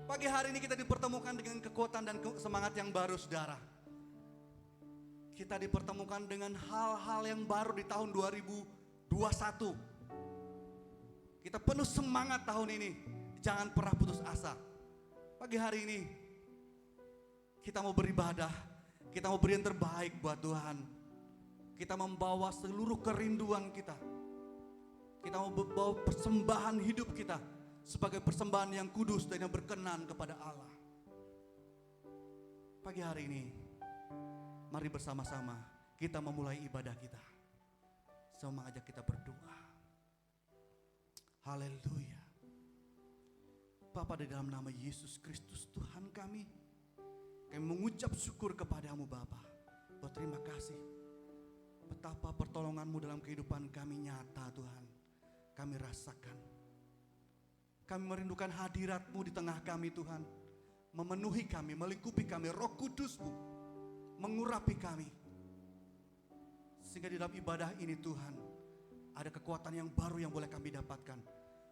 Pagi hari ini kita dipertemukan dengan kekuatan dan semangat yang baru, saudara. Kita dipertemukan dengan hal-hal yang baru di tahun 2021. Kita penuh semangat tahun ini. Jangan pernah putus asa. Pagi hari ini kita mau beribadah. Kita mau beri yang terbaik buat Tuhan. Kita membawa seluruh kerinduan kita. Kita mau membawa persembahan hidup kita sebagai persembahan yang kudus dan yang berkenan kepada Allah. Pagi hari ini, mari bersama-sama kita memulai ibadah kita. Saya mau mengajak kita berdoa. Haleluya. Bapa, di dalam nama Yesus Kristus Tuhan kami mengucap syukur kepadamu Bapa. Berterima kasih. Betapa pertolonganmu dalam kehidupan kami nyata Tuhan. Kami rasakan. Kami merindukan hadiratmu di tengah kami Tuhan. Memenuhi kami, melingkupi kami. Roh Kudusmu mengurapi kami. Sehingga di dalam ibadah ini Tuhan, ada kekuatan yang baru yang boleh kami dapatkan.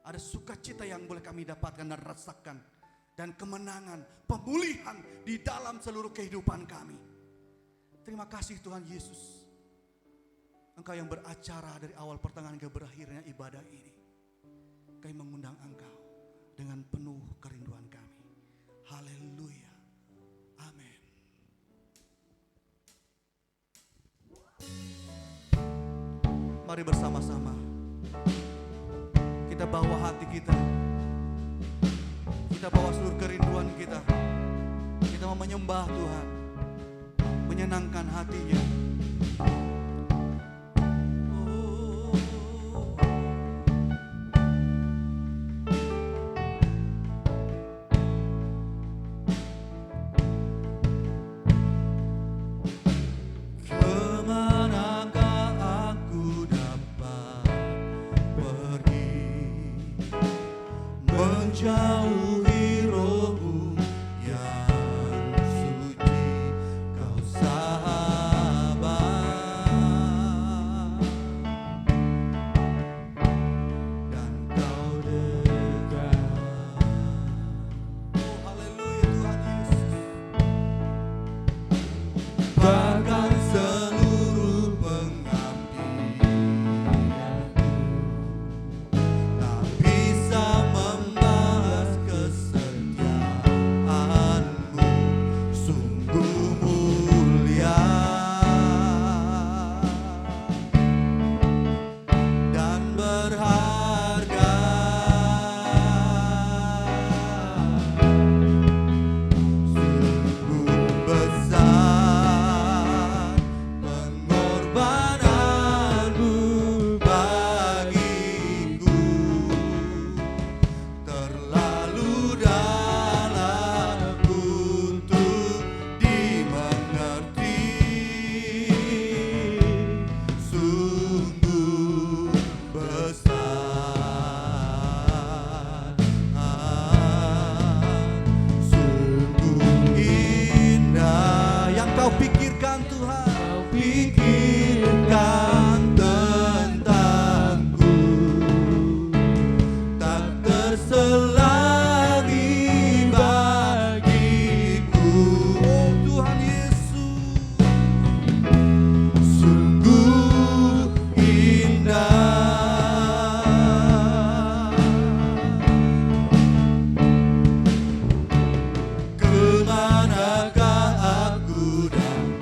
Ada sukacita yang boleh kami dapatkan dan rasakan. Dan kemenangan, pemulihan di dalam seluruh kehidupan kami. Terima kasih Tuhan Yesus. Engkau yang beracara dari awal pertengahan ke berakhirnya ibadah ini. Kami mengundang Engkau dengan penuh kerinduan kami. Haleluya. Amin. Mari bersama-sama kita bawa hati kita. Kita bawa seluruh kerinduan kita. Kita mau menyembah Tuhan, menyenangkan hatinya. Menjauhi rohmu yang suci, kau sahabat, dan kau dekat. Oh haleluya Tuhan Yesus. Bahkan seluruh pengabdianku tak bisa membahas kesetiaanmu, sungguh mulia dan berharga. Sungguh besar pengorbananmu bagiku, terlalu dalam untuk dimengerti. Sungguh besar, sungguh indah Yang kau pikirkan Tuhan. kau pikirkan tentangku, tak terselangi bagiku. Oh Tuhan Yesus. Sungguh indah. Kemanakah aku datang?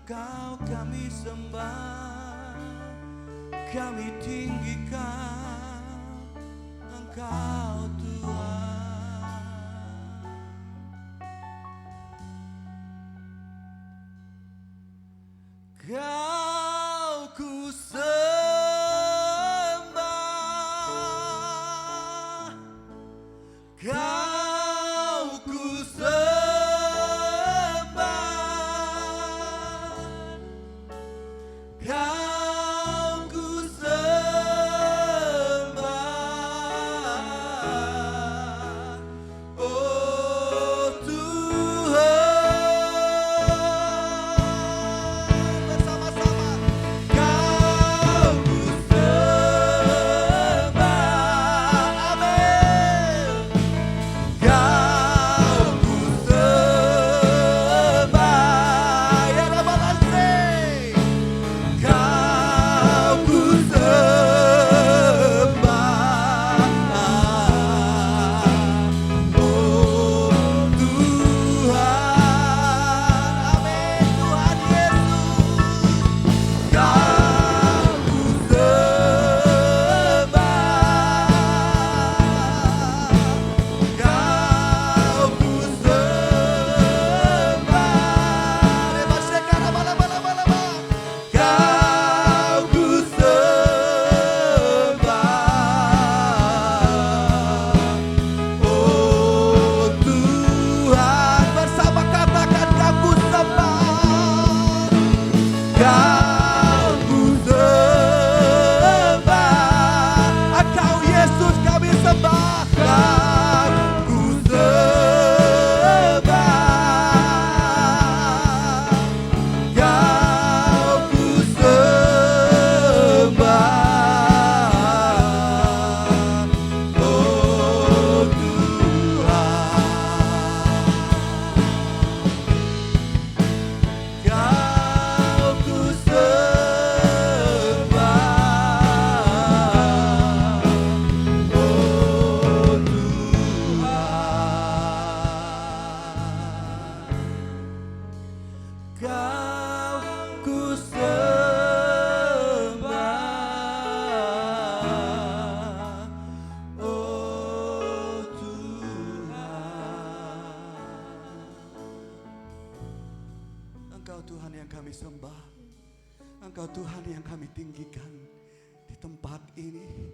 Engkau kami sembah, kami tinggikan Engkau Tuhan. Kau ku sembah, Kau ku sembah, Kau ku sembah, oh Tuhan. Bersama-sama, Kau ku sembah, amin. Kau ku sembah, ya Rabbal Alamin. Kau ku sembah, oh Tuhan, amin Tuhan Yesus. Kau ku sembah, Kau ku sembah, Rebaseka lama-lama-lama-lama. Kau ku sembah, oh Tuhan. Bersama katakan Kau ku sembah, Kau ku sembah, Engkau Yesus kami sembah. Kau ku sembah, Kau ku sembah, oh Tuhan. Kau ku sembah, oh Tuhan. Kau ku sembah, oh Tuhan. Engkau Tuhan yang kami sembah, Engkau Tuhan yang kami tinggikan di tempat ini.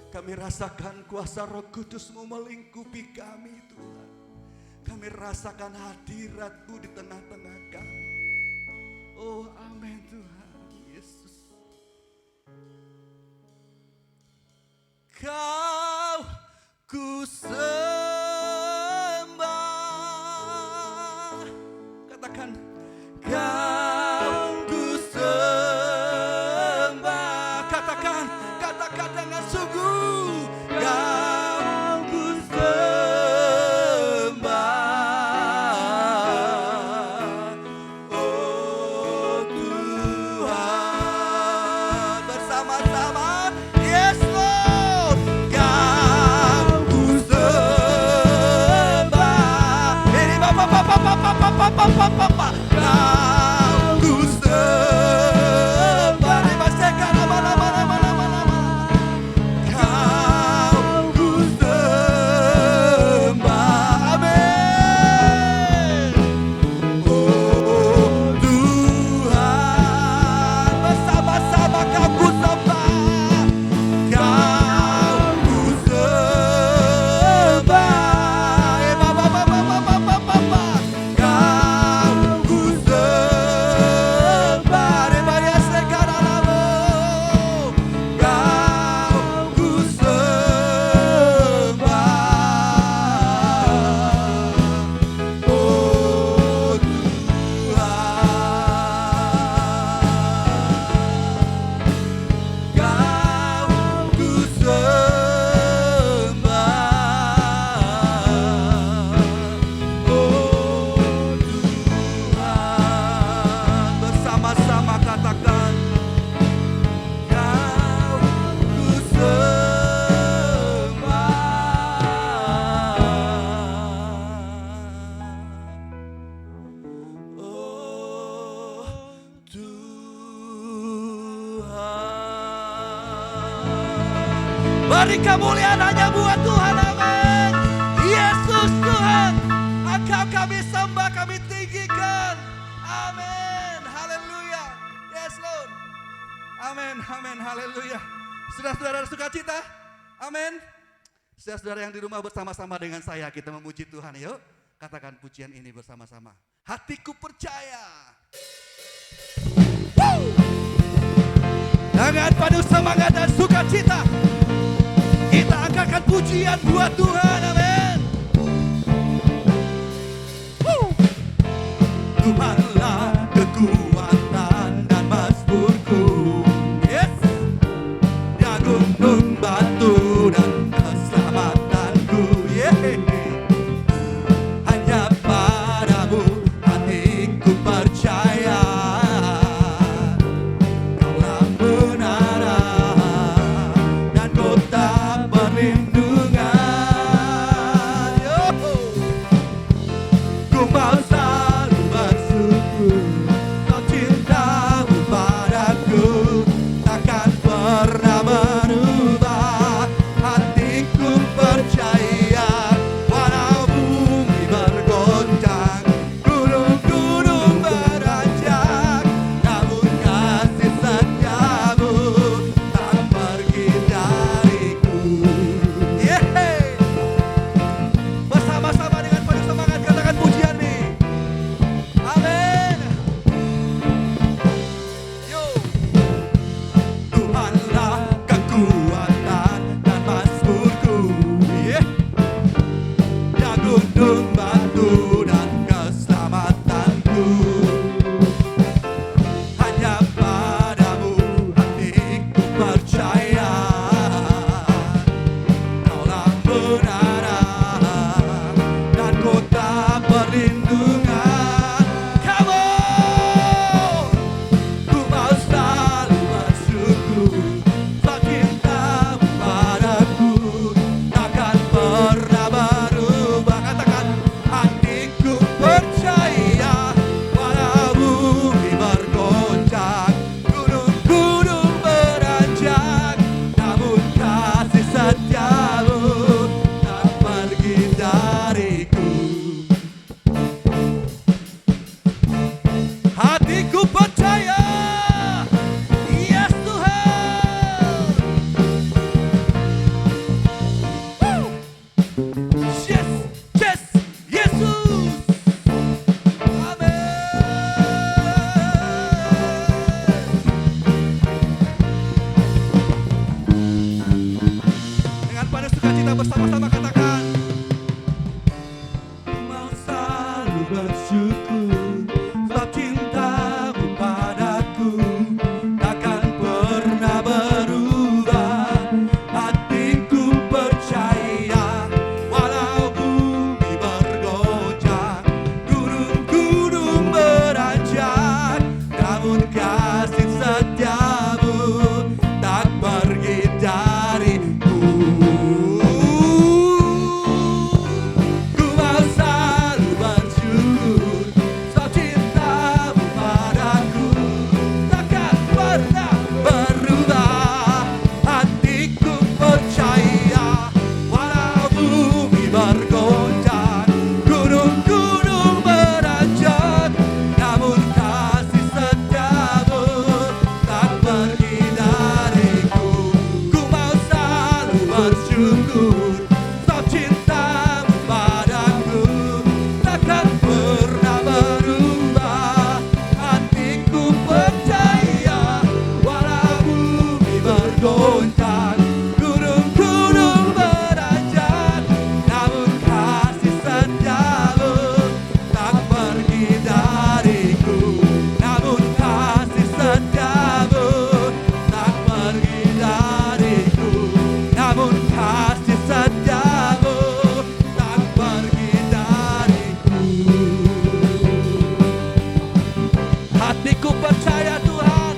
Kami rasakan kuasa Roh Kudus-Mu melingkupi kami Tuhan. Kami rasakan hadirat-Mu di tengah-tengah kami. Oh amin Tuhan Yesus. Kau ku sembah, katakan Kau ku sembah, katakan dengan sungguh. Kau ku sembah, oh Tuhan. Bersama-sama, yes Lord. Kau ku sembah, Beri kemuliaan hanya buat Tuhan, amin. Yesus Tuhan, Engkau kami sembah, kami tinggikan. Amin, haleluya. Yes Lord. Amin, amin, haleluya. Saudara-saudara sukacita, amin. Saudara-saudara yang di rumah bersama-sama dengan saya, kita memuji Tuhan, yuk. Katakan pujian ini bersama-sama. Hatiku percaya. Woo! Dengan penuh semangat dan sukacita, kita angkatkan pujian buat Tuhan, amin. Woo! Tuhanlah kekuatan dan mazmurku, Yes. ya gunung batu dan keselamatanku. Hanya padamu hatiku percaya, Kaulah menara dan kota perlindungan. Ku mau selalu bersyukur, kau cintamu padaku takkan pernah berubah. Hatiku percaya, walau bumi bergoncang, gunung-gunung beranjak, namun kasih setiamu tak pergi dariku. Bersama-sama dengan penuh semangat katakan pujian nih. Amin. Yuk. Tuhanlah kekuatan dan mazmurku, ya gunung batu dan keselamatanku. Hanya padamu hatiku percaya, Kaulah menara dan kota perlindungan. Come on. Ku mau selalu bersyukur, sebab cintamu padaku takkan pernah berubah. Katakan, hatiku percaya, walau bumi bergoncang, gunung-gunung beranjak, namun kasih setiamu tak pergi dariku. Hatiku percaya. Yes Tuhan. Woo. Yes, yes, Yesus. Amin. Dengan penuh sukacita bersama-sama katakan. Mau selalu bersyukur, sebab cintamu padaku takkan pernah berubah. Hatiku percaya, walau bumi bergoncang, gunung-gunung beranjak, namun kasih setiamu tak pergi dariku. Ku mau selalu bersyukur, sebab cintamu padaku takkan pernah berubah. Hatiku percaya, walau bumi bergoncang, gunung-gunung beranjak, namun kasih setiamu tak pergi dariku. Ku mau selalu bersyukur, sebab cintamu padaku takkan pernah berubah. Hatiku percaya, walau bumi bergoncang, gunung-gunung beranjak, namun kasih setiamu tak pergi dariku. Namun kasih setiamu tak pergi dariku. Namun kasih setiamu tak pergi dariku. Hatiku percaya Tuhan,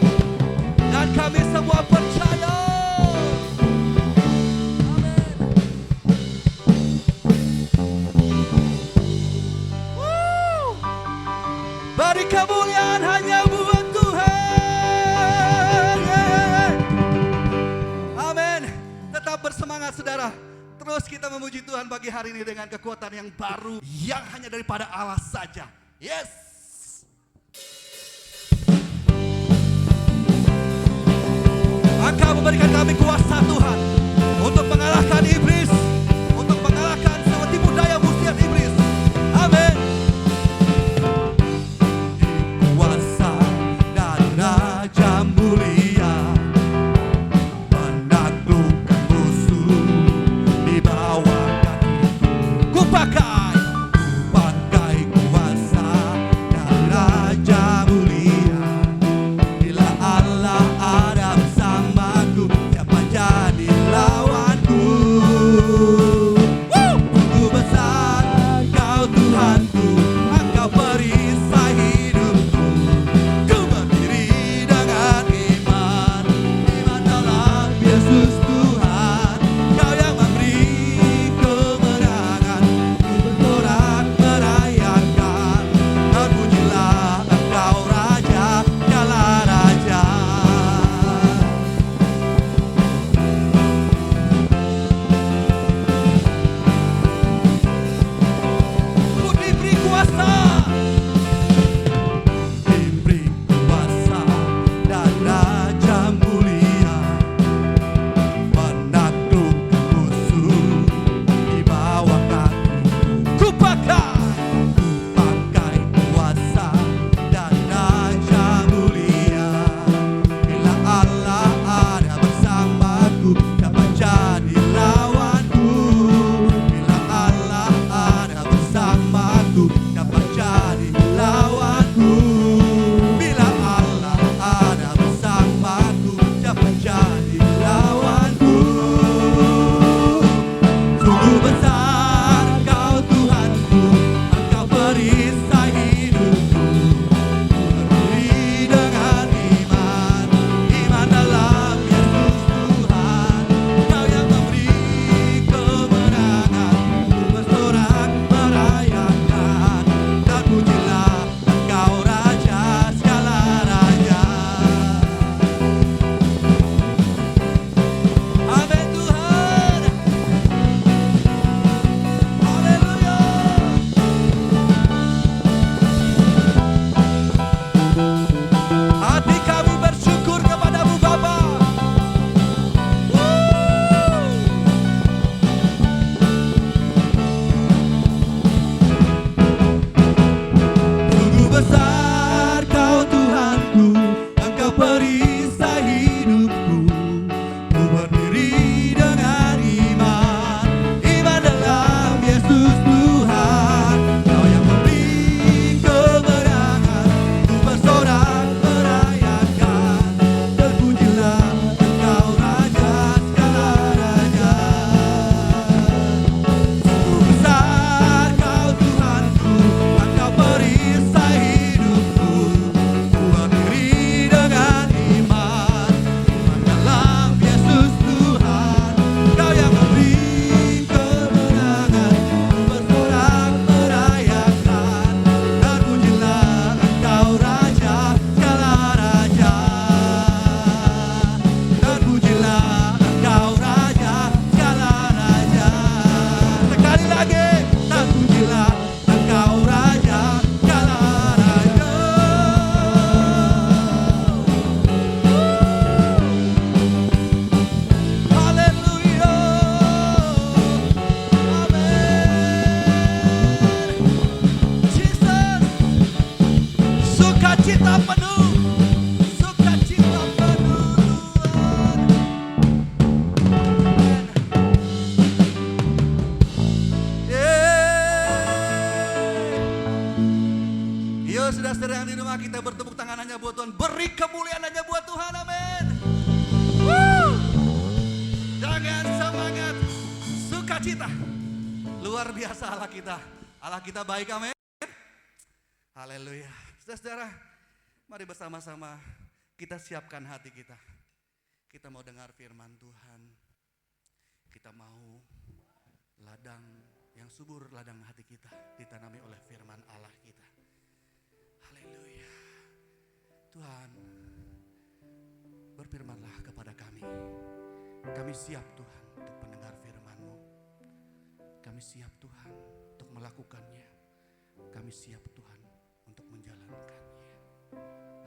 dan kami semua percaya. Amin. Woo. Beri kemuliaan hanya buat Tuhan. Amin. Tetap bersemangat. saudara, terus kita memuji Tuhan pagi hari ini dengan kekuatan yang baru yang hanya daripada Allah saja. Yes. Engkau memberikan kami kuasa Tuhan untuk mengalahkan iblis, untuk mengalahkan semua tipu daya muslihat iblis. Amin. Kuasa dan raja mulia menaklukkan musuh di bawah kaki. Ku pakai kuasa dan raja mulia. Bila Allah ada bersamaku, siapa jadi lawanku? Sungguh besar Kau Tuhanku, Engkau perisai hidupku. Ku berdiri dengan iman, iman dalam Yesus Tuhan. Kau yang memberi kemenangan, ku bersorak merayakan. Terpujilah Engkau Raja, segala raja. Ku diberi kuasa, diberi kuasa dan raja mulia, menaklukkan musuh di bawah kakiku. Ku pakai kuasa dan raja mulia. Bila Allah ada bersamaku, siapa jadi lawanku? Bila Allah ada bersamaku, siapa jadi lawanku? Bila Allah ada bersamaku, siapa jadi lawanku? Sungguh besar Kau Tuhanku, Engkau perisai hidupku. Berdiri dengan iman, iman dalam Yesus Tuhan. Kau yang memberi kemenangan, ku bersorak merayakan. Terpujilah Engkau Raja, segala raja. Amin Tuhan. Haleluya. Hati kami bersyukur kepadamu Bapa. Sungguh besar Kau Tuhanku, Engkau perisai hidupku. Ku berdiri dengan iman, iman dalam Yesus Tuhan. Kau yang memberi kemenangan, ku bersorak merayakan. Terpujilah Engkau Raja, segala raja. Sungguh besar Kau Tuhanku, Engkau perisai hidupku. Ku berdiri dengan iman, iman dalam Yesus Tuhan. Kau yang memberi kemenangan, ku bersorak merayakan. Terpujilah Engkau Raja, segala raja. Terpujilah Engkau Raja, segala raja. Sekali lagi, terpujilah Engkau Raja, segala raja. Haleluya. Amin. Jesus. Sukacita penuh, sukacita penuh Tuhan. Yo saudara-saudara yang di rumah, kita bertepuk tangan hanya buat Tuhan. Beri kemuliaan hanya buat Tuhan. Amin. Woo. Dengan semangat sukacita. Luar biasa Allah kita. Allah kita baik, amin. Haleluya. Saudara-saudara, mari bersama-sama kita siapkan hati kita. Kita mau dengar firman Tuhan. Kita mau ladang yang subur, ladang hati kita ditanami oleh firman Allah kita. Haleluya. Tuhan, berfirmanlah kepada kami. Kami siap Tuhan untuk mendengar firman. Kami siap Tuhan untuk melakukannya. Kami siap Tuhan untuk menjalankannya.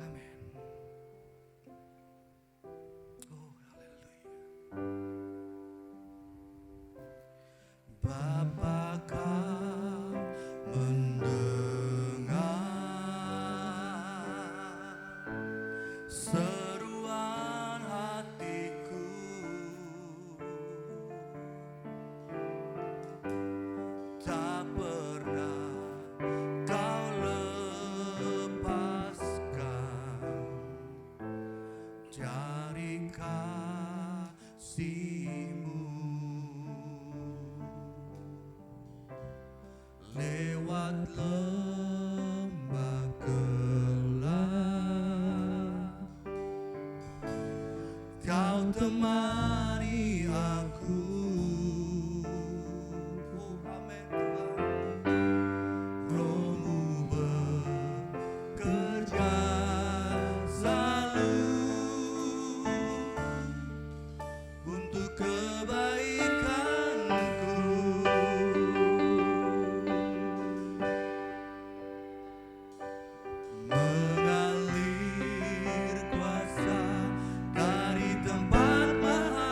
Amin. Oh, haleluya. Bapa, Kau mendengar seruan hatiku. Tak pernah Kau lepaskan dari kasih-Mu. Lewat lembah gelap Kau temani aku. Oh, amin Tuhan. Roh-Mu bekerja selalu untuk kebaikanku. Mengalir kuasa dari tempat maha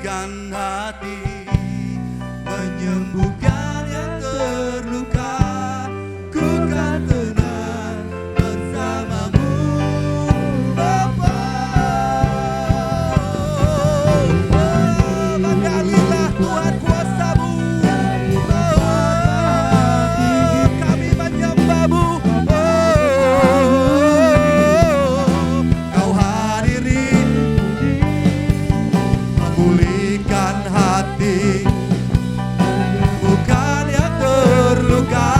memulihkan hati, menyembuhkan yang terluka. Ku kan tenang bersamamu, Bapa. Menggalilah Tuhan kuasa-Mu. Kami menyembah-Mu. Kau hadiri memulihkan hati, bukan yang terluka.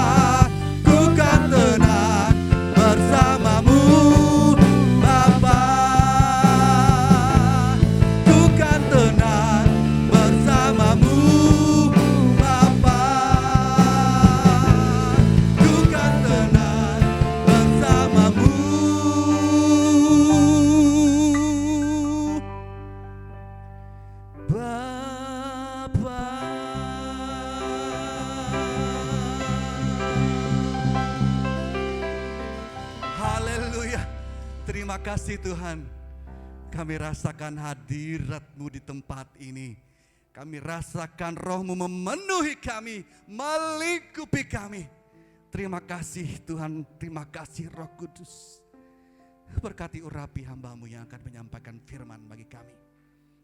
Ku kan tenang bersamamu, Bapa. Ku kan tenang bersamamu, Bapa. Ku kan tenang bersamamu, Bapa. Haleluya. Terima kasih Tuhan. Kami rasakan hadirat-Mu di tempat ini. Kami rasakan Roh-Mu memenuhi kami, melingkupi kami. Terima kasih Tuhan, terima kasih Roh Kudus. Berkati urapi hamba-Mu yang akan menyampaikan firman bagi kami.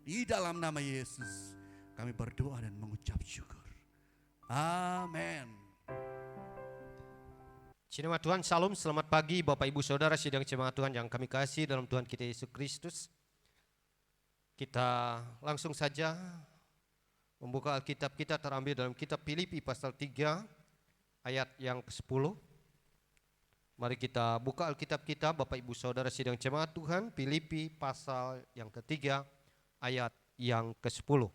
Di dalam nama Yesus kami berdoa dan mengucap syukur. Amin. Jemaat Tuhan, salam, selamat pagi Bapak Ibu Saudara sidang jemaat Tuhan yang kami kasih dalam Tuhan kita Yesus Kristus. Kita langsung saja membuka Alkitab kita terambil dalam kitab Filipi pasal 3 ayat yang ke-10. Mari kita buka Alkitab kita Bapak Ibu Saudara sidang jemaat Tuhan, Filipi pasal yang ketiga ayat yang ke-10.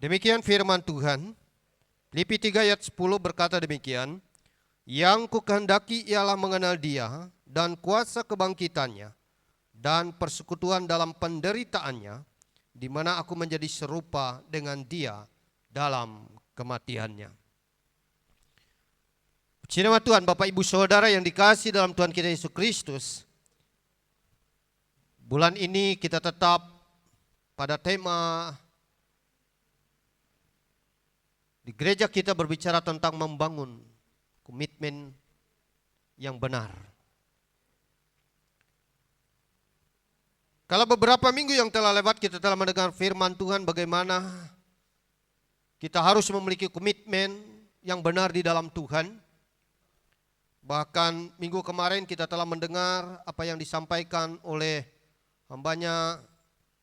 Demikian firman Tuhan. Filipi 3 ayat 10 berkata demikian, yang kukehendaki ialah mengenal Dia dan kuasa kebangkitannya dan persekutuan dalam penderitaannya, di mana aku menjadi serupa dengan Dia dalam kematiannya. Puji nama Tuhan, Bapak Ibu Saudara yang dikasihi dalam Tuhan kita Yesus Kristus. Bulan ini kita tetap pada tema di gereja kita berbicara tentang membangun komitmen yang benar. Kalau beberapa minggu yang telah lewat kita telah mendengar firman Tuhan bagaimana kita harus memiliki komitmen yang benar di dalam Tuhan. Bahkan minggu kemarin kita telah mendengar apa yang disampaikan oleh hambanya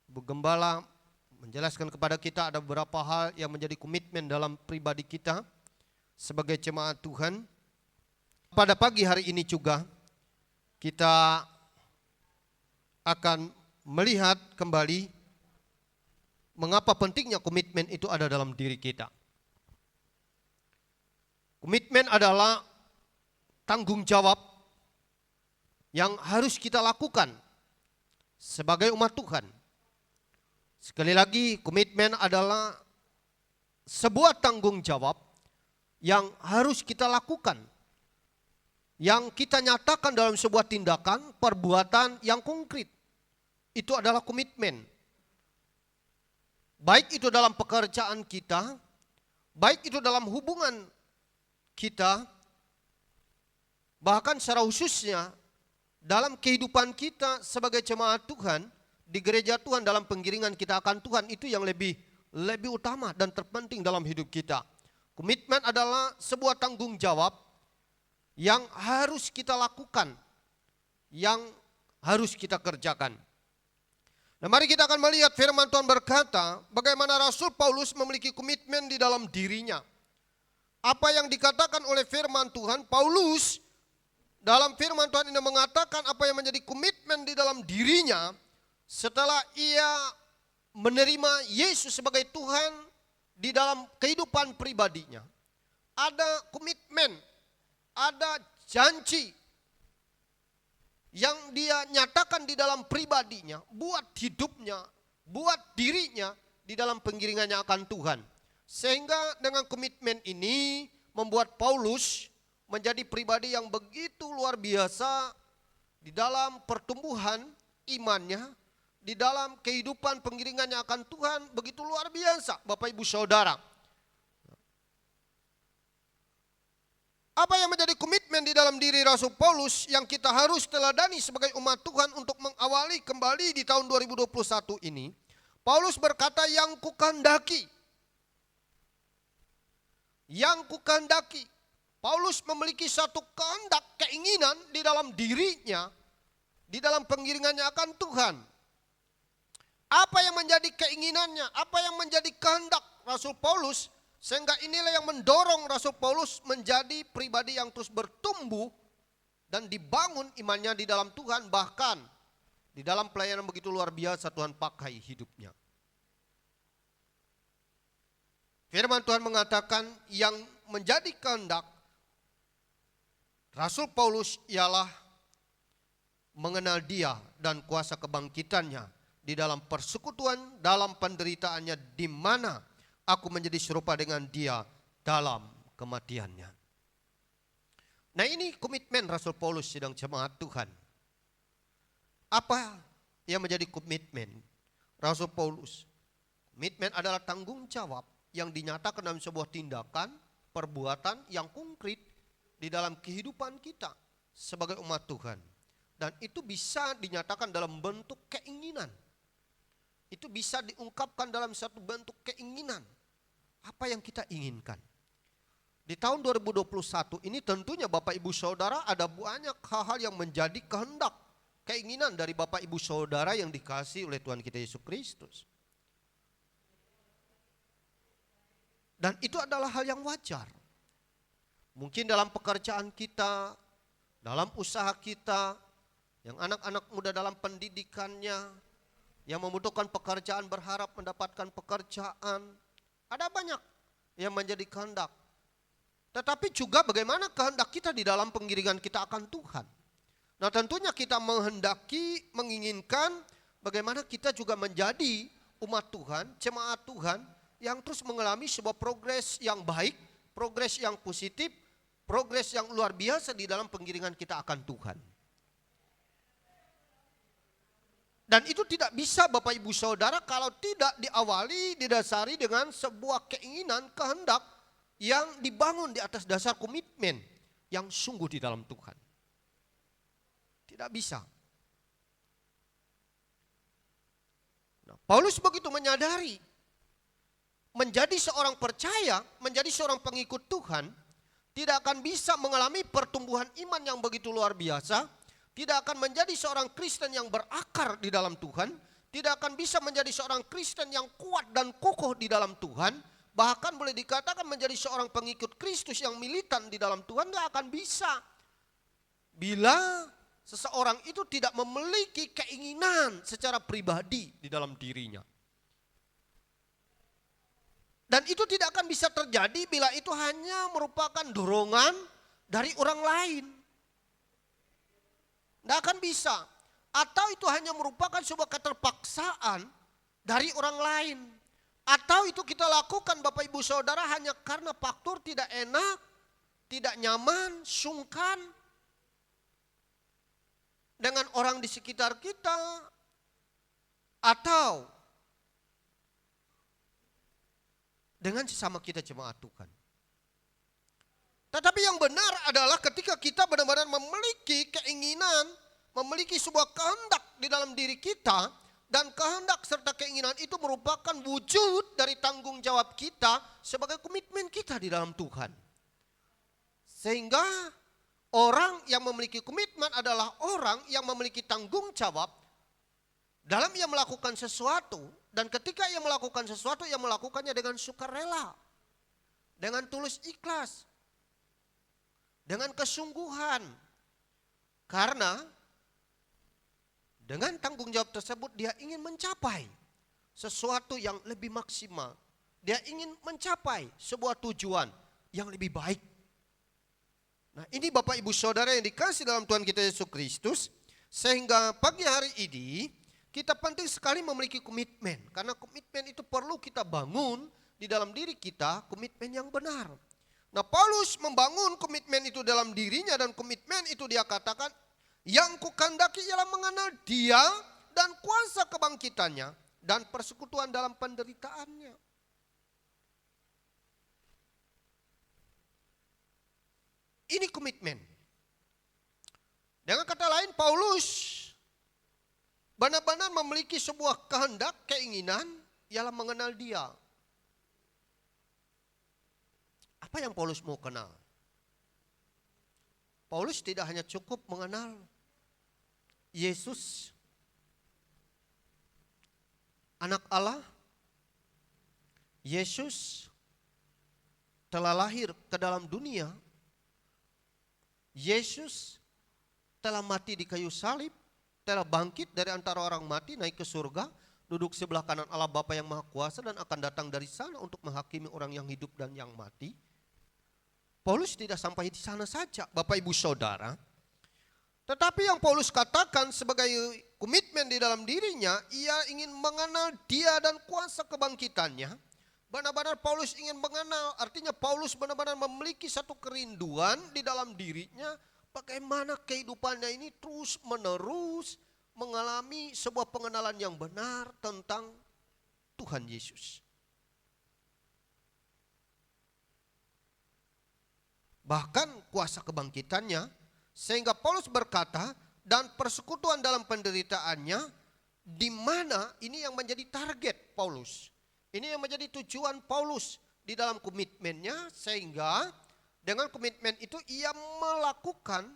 Bu Gembala, menjelaskan kepada kita ada beberapa hal yang menjadi komitmen dalam pribadi kita sebagai jemaat Tuhan. Pada pagi hari ini juga kita akan melihat kembali mengapa pentingnya komitmen itu ada dalam diri kita. Komitmen adalah tanggung jawab yang harus kita lakukan sebagai umat Tuhan. Sekali lagi, komitmen adalah sebuah tanggung jawab yang harus kita lakukan, yang kita nyatakan dalam sebuah tindakan, perbuatan yang konkret. Itu adalah komitmen. Baik itu dalam pekerjaan kita, baik itu dalam hubungan kita, bahkan secara khususnya dalam kehidupan kita sebagai jemaat Tuhan, di gereja Tuhan, dalam penggiringan kita akan Tuhan, itu yang lebih utama dan terpenting dalam hidup kita. Komitmen adalah sebuah tanggung jawab yang harus kita lakukan, yang harus kita kerjakan. Nah, mari kita akan melihat firman Tuhan berkata bagaimana Rasul Paulus memiliki komitmen di dalam dirinya. Apa yang dikatakan oleh firman Tuhan, Paulus dalam firman Tuhan ini mengatakan apa yang menjadi komitmen di dalam dirinya setelah ia menerima Yesus sebagai Tuhan di dalam kehidupan pribadinya. Ada komitmen, ada janji yang dia nyatakan di dalam pribadinya, buat hidupnya, buat dirinya di dalam penggiringannya akan Tuhan. Sehingga dengan komitmen ini membuat Paulus menjadi pribadi yang begitu luar biasa di dalam pertumbuhan imannya, di dalam kehidupan pengiringannya akan Tuhan begitu luar biasa, Bapak Ibu Saudara. Apa yang menjadi komitmen di dalam diri Rasul Paulus yang kita harus teladani sebagai umat Tuhan untuk mengawali kembali di tahun 2021 ini? Paulus berkata, yang kukandaki. Yang kukandaki. Paulus memiliki satu kehendak, keinginan di dalam dirinya, di dalam pengiringannya akan Tuhan. Apa yang menjadi keinginannya, apa yang menjadi kehendak Rasul Paulus, sehingga inilah yang mendorong Rasul Paulus menjadi pribadi yang terus bertumbuh dan dibangun imannya di dalam Tuhan, bahkan di dalam pelayanan begitu luar biasa Tuhan pakai hidupnya. Firman Tuhan mengatakan yang menjadi kehendak Rasul Paulus ialah mengenal Dia dan kuasa kebangkitannya di dalam persekutuan, dalam penderitaannya, di mana aku menjadi serupa dengan Dia dalam kematiannya. Nah, ini komitmen Rasul Paulus sedang jemaat Tuhan. Apa yang menjadi komitmen Rasul Paulus? Komitmen adalah tanggung jawab yang dinyatakan dalam sebuah tindakan, perbuatan yang konkret di dalam kehidupan kita sebagai umat Tuhan. Dan itu bisa dinyatakan dalam bentuk keinginan. Itu bisa diungkapkan dalam satu bentuk keinginan. Apa yang kita inginkan. Di tahun 2021 ini tentunya Bapak Ibu Saudara ada banyak hal-hal yang menjadi kehendak, keinginan dari Bapak Ibu Saudara yang dikasihi oleh Tuhan kita Yesus Kristus. Dan itu adalah hal yang wajar. Mungkin dalam pekerjaan kita, dalam usaha kita, yang anak-anak muda dalam pendidikannya, yang membutuhkan pekerjaan berharap mendapatkan pekerjaan. Ada banyak yang menjadi kehendak. Tetapi juga bagaimana kehendak kita di dalam pengiringan kita akan Tuhan. Nah, tentunya kita menghendaki, menginginkan bagaimana kita juga menjadi umat Tuhan, jemaat Tuhan yang terus mengalami sebuah progres yang baik, progres yang positif, progres yang luar biasa di dalam pengiringan kita akan Tuhan. Dan itu tidak bisa Bapak Ibu Saudara kalau tidak diawali, didasari dengan sebuah keinginan, kehendak yang dibangun di atas dasar komitmen yang sungguh di dalam Tuhan. Tidak bisa. Nah, Paulus begitu menyadari menjadi seorang percaya, menjadi seorang pengikut Tuhan tidak akan bisa mengalami pertumbuhan iman yang begitu luar biasa. Tidak akan menjadi seorang Kristen yang berakar di dalam Tuhan. Tidak akan bisa menjadi seorang Kristen yang kuat dan kokoh di dalam Tuhan. Bahkan boleh dikatakan menjadi seorang pengikut Kristus yang militan di dalam Tuhan gak akan bisa. Bila seseorang itu tidak memiliki keinginan secara pribadi di dalam dirinya. Dan itu tidak akan bisa terjadi bila itu hanya merupakan dorongan dari orang lain. Tidak akan bisa. Atau itu hanya merupakan sebuah keterpaksaan dari orang lain. Atau itu kita lakukan Bapak Ibu Saudara hanya karena faktor tidak enak, tidak nyaman, sungkan dengan orang di sekitar kita. Atau dengan sesama kita jemaat Tuhan. Tetapi yang benar adalah ketika kita benar-benar memiliki keinginan, memiliki sebuah kehendak di dalam diri kita, dan kehendak serta keinginan itu merupakan wujud dari tanggung jawab kita sebagai komitmen kita di dalam Tuhan. Sehingga orang yang memiliki komitmen adalah orang yang memiliki tanggung jawab dalam ia melakukan sesuatu, dan ketika ia melakukan sesuatu, ia melakukannya dengan sukarela, dengan tulus ikhlas, dengan kesungguhan. Karena dengan tanggung jawab tersebut dia ingin mencapai sesuatu yang lebih maksimal. Dia ingin mencapai sebuah tujuan yang lebih baik. Nah, ini Bapak Ibu Saudara yang dikasih dalam Tuhan kita Yesus Kristus. Sehingga pagi hari ini kita penting sekali memiliki komitmen. Karena komitmen itu perlu kita bangun di dalam diri kita, komitmen yang benar. Nah, Paulus membangun komitmen itu dalam dirinya, dan komitmen itu dia katakan yang kukandaki ialah mengenal Dia dan kuasa kebangkitannya dan persekutuan dalam penderitaannya. Ini komitmen. Dengan kata lain, Paulus benar-benar memiliki sebuah kehendak, keinginan, ialah mengenal Dia. Apa yang Paulus mau kenal? Paulus tidak hanya cukup mengenal Yesus, Anak Allah. Yesus telah lahir ke dalam dunia. Yesus telah mati di kayu salib, telah bangkit dari antara orang mati, naik ke surga, duduk sebelah kanan Allah Bapa yang Maha Kuasa dan akan datang dari sana untuk menghakimi orang yang hidup dan yang mati. Paulus tidak sampai di sana saja, Bapak Ibu Saudara. Tetapi yang Paulus katakan sebagai komitmen di dalam dirinya, ia ingin mengenal Dia dan kuasa kebangkitannya. Benar-benar Paulus ingin mengenal, artinya Paulus benar-benar memiliki satu kerinduan di dalam dirinya, bagaimana kehidupannya ini terus menerus mengalami sebuah pengenalan yang benar tentang Tuhan Yesus. Bahkan kuasa kebangkitannya, sehingga Paulus berkata, dan persekutuan dalam penderitaannya, di mana ini yang menjadi target Paulus. Ini yang menjadi tujuan Paulus di dalam komitmennya, sehingga dengan komitmen itu ia melakukan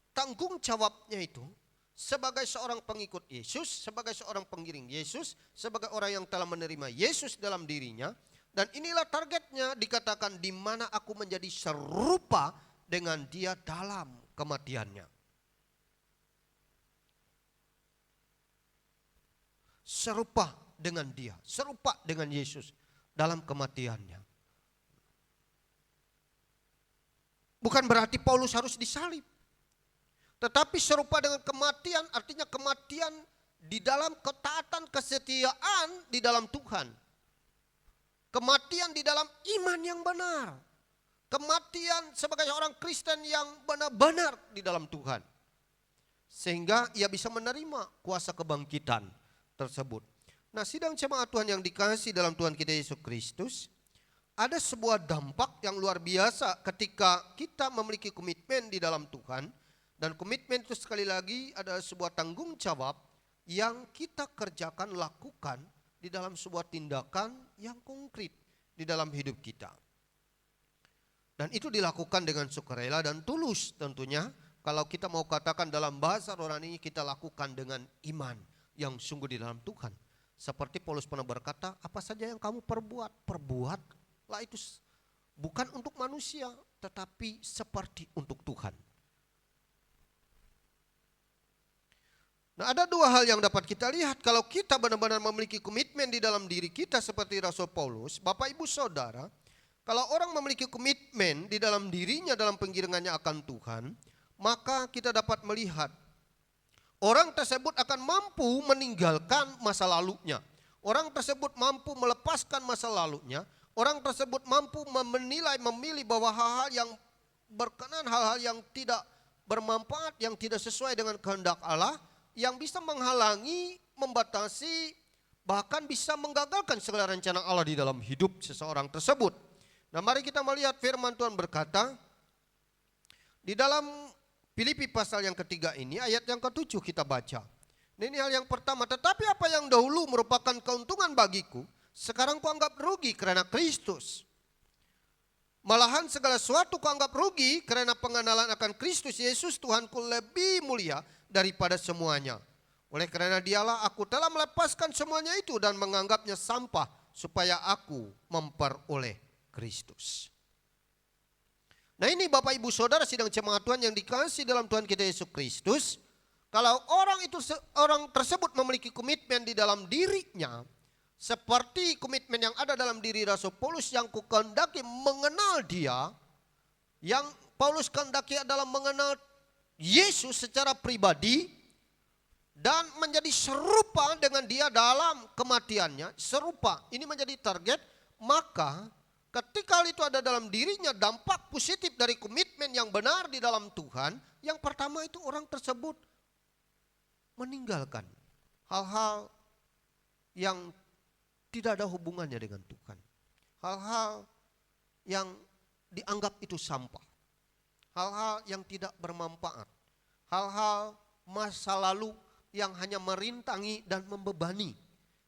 tanggung jawabnya itu sebagai seorang pengikut Yesus, sebagai seorang pengiring Yesus, sebagai orang yang telah menerima Yesus dalam dirinya. Dan inilah targetnya, dikatakan di mana aku menjadi serupa dengan Dia dalam kematiannya. Serupa dengan Dia, serupa dengan Yesus dalam kematiannya. Bukan berarti Paulus harus disalib. Tetapi serupa dengan kematian, artinya kematian di dalam ketaatan, kesetiaan di dalam Tuhan. Kematian di dalam iman yang benar. Kematian sebagai seorang Kristen yang benar-benar di dalam Tuhan. Sehingga ia bisa menerima kuasa kebangkitan tersebut. Nah, sidang jemaat Tuhan yang dikasihi dalam Tuhan kita Yesus Kristus, ada sebuah dampak yang luar biasa ketika kita memiliki komitmen di dalam Tuhan. Dan komitmen itu sekali lagi adalah sebuah tanggung jawab yang kita kerjakan, lakukan di dalam sebuah tindakan yang konkret di dalam hidup kita. Dan itu dilakukan dengan sukarela dan tulus tentunya. Kalau kita mau katakan dalam bahasa rohani, kita lakukan dengan iman yang sungguh di dalam Tuhan. Seperti Paulus pernah berkata, apa saja yang kamu perbuatlah itu bukan untuk manusia, tetapi seperti untuk Tuhan. Nah, ada dua hal yang dapat kita lihat kalau kita benar-benar memiliki komitmen di dalam diri kita seperti Rasul Paulus. Bapak Ibu Saudara, kalau orang memiliki komitmen di dalam dirinya dalam pengiringannya akan Tuhan, maka kita dapat melihat orang tersebut akan mampu meninggalkan masa lalunya. Orang tersebut mampu melepaskan masa lalunya. Orang tersebut mampu menilai, memilih bahwa hal-hal yang berkenan, hal-hal yang tidak bermanfaat, yang tidak sesuai dengan kehendak Allah, yang bisa menghalangi, membatasi, bahkan bisa menggagalkan segala rencana Allah di dalam hidup seseorang tersebut. Nah, mari kita melihat firman Tuhan berkata, di dalam Filipi pasal yang ketiga ini, ayat yang ke-7 kita baca. Ini hal yang pertama, tetapi apa yang dahulu merupakan keuntungan bagiku, sekarang kuanggap rugi karena Kristus. Malahan segala sesuatu kuanggap rugi karena pengenalan akan Kristus Yesus Tuhanku lebih mulia daripada semuanya. Oleh karena Dialah aku telah melepaskan semuanya itu dan menganggapnya sampah supaya aku memperoleh Kristus. Nah, ini Bapak Ibu Saudara sidang jemaat Tuhan yang dikasihi dalam Tuhan kita Yesus Kristus. Kalau orang tersebut memiliki komitmen di dalam dirinya, seperti komitmen yang ada dalam diri Rasul Paulus yang kukehendaki mengenal Dia, yang Paulus kehendaki adalah mengenal Yesus secara pribadi dan menjadi serupa dengan Dia dalam kematiannya, serupa. Ini menjadi target, maka ketika hal itu ada dalam dirinya, dampak positif dari komitmen yang benar di dalam Tuhan, yang pertama itu orang tersebut meninggalkan hal-hal yang tidak ada hubungannya dengan Tuhan. Hal-hal yang dianggap itu sampah. Hal-hal yang tidak bermanfaat. Hal-hal masa lalu yang hanya merintangi dan membebani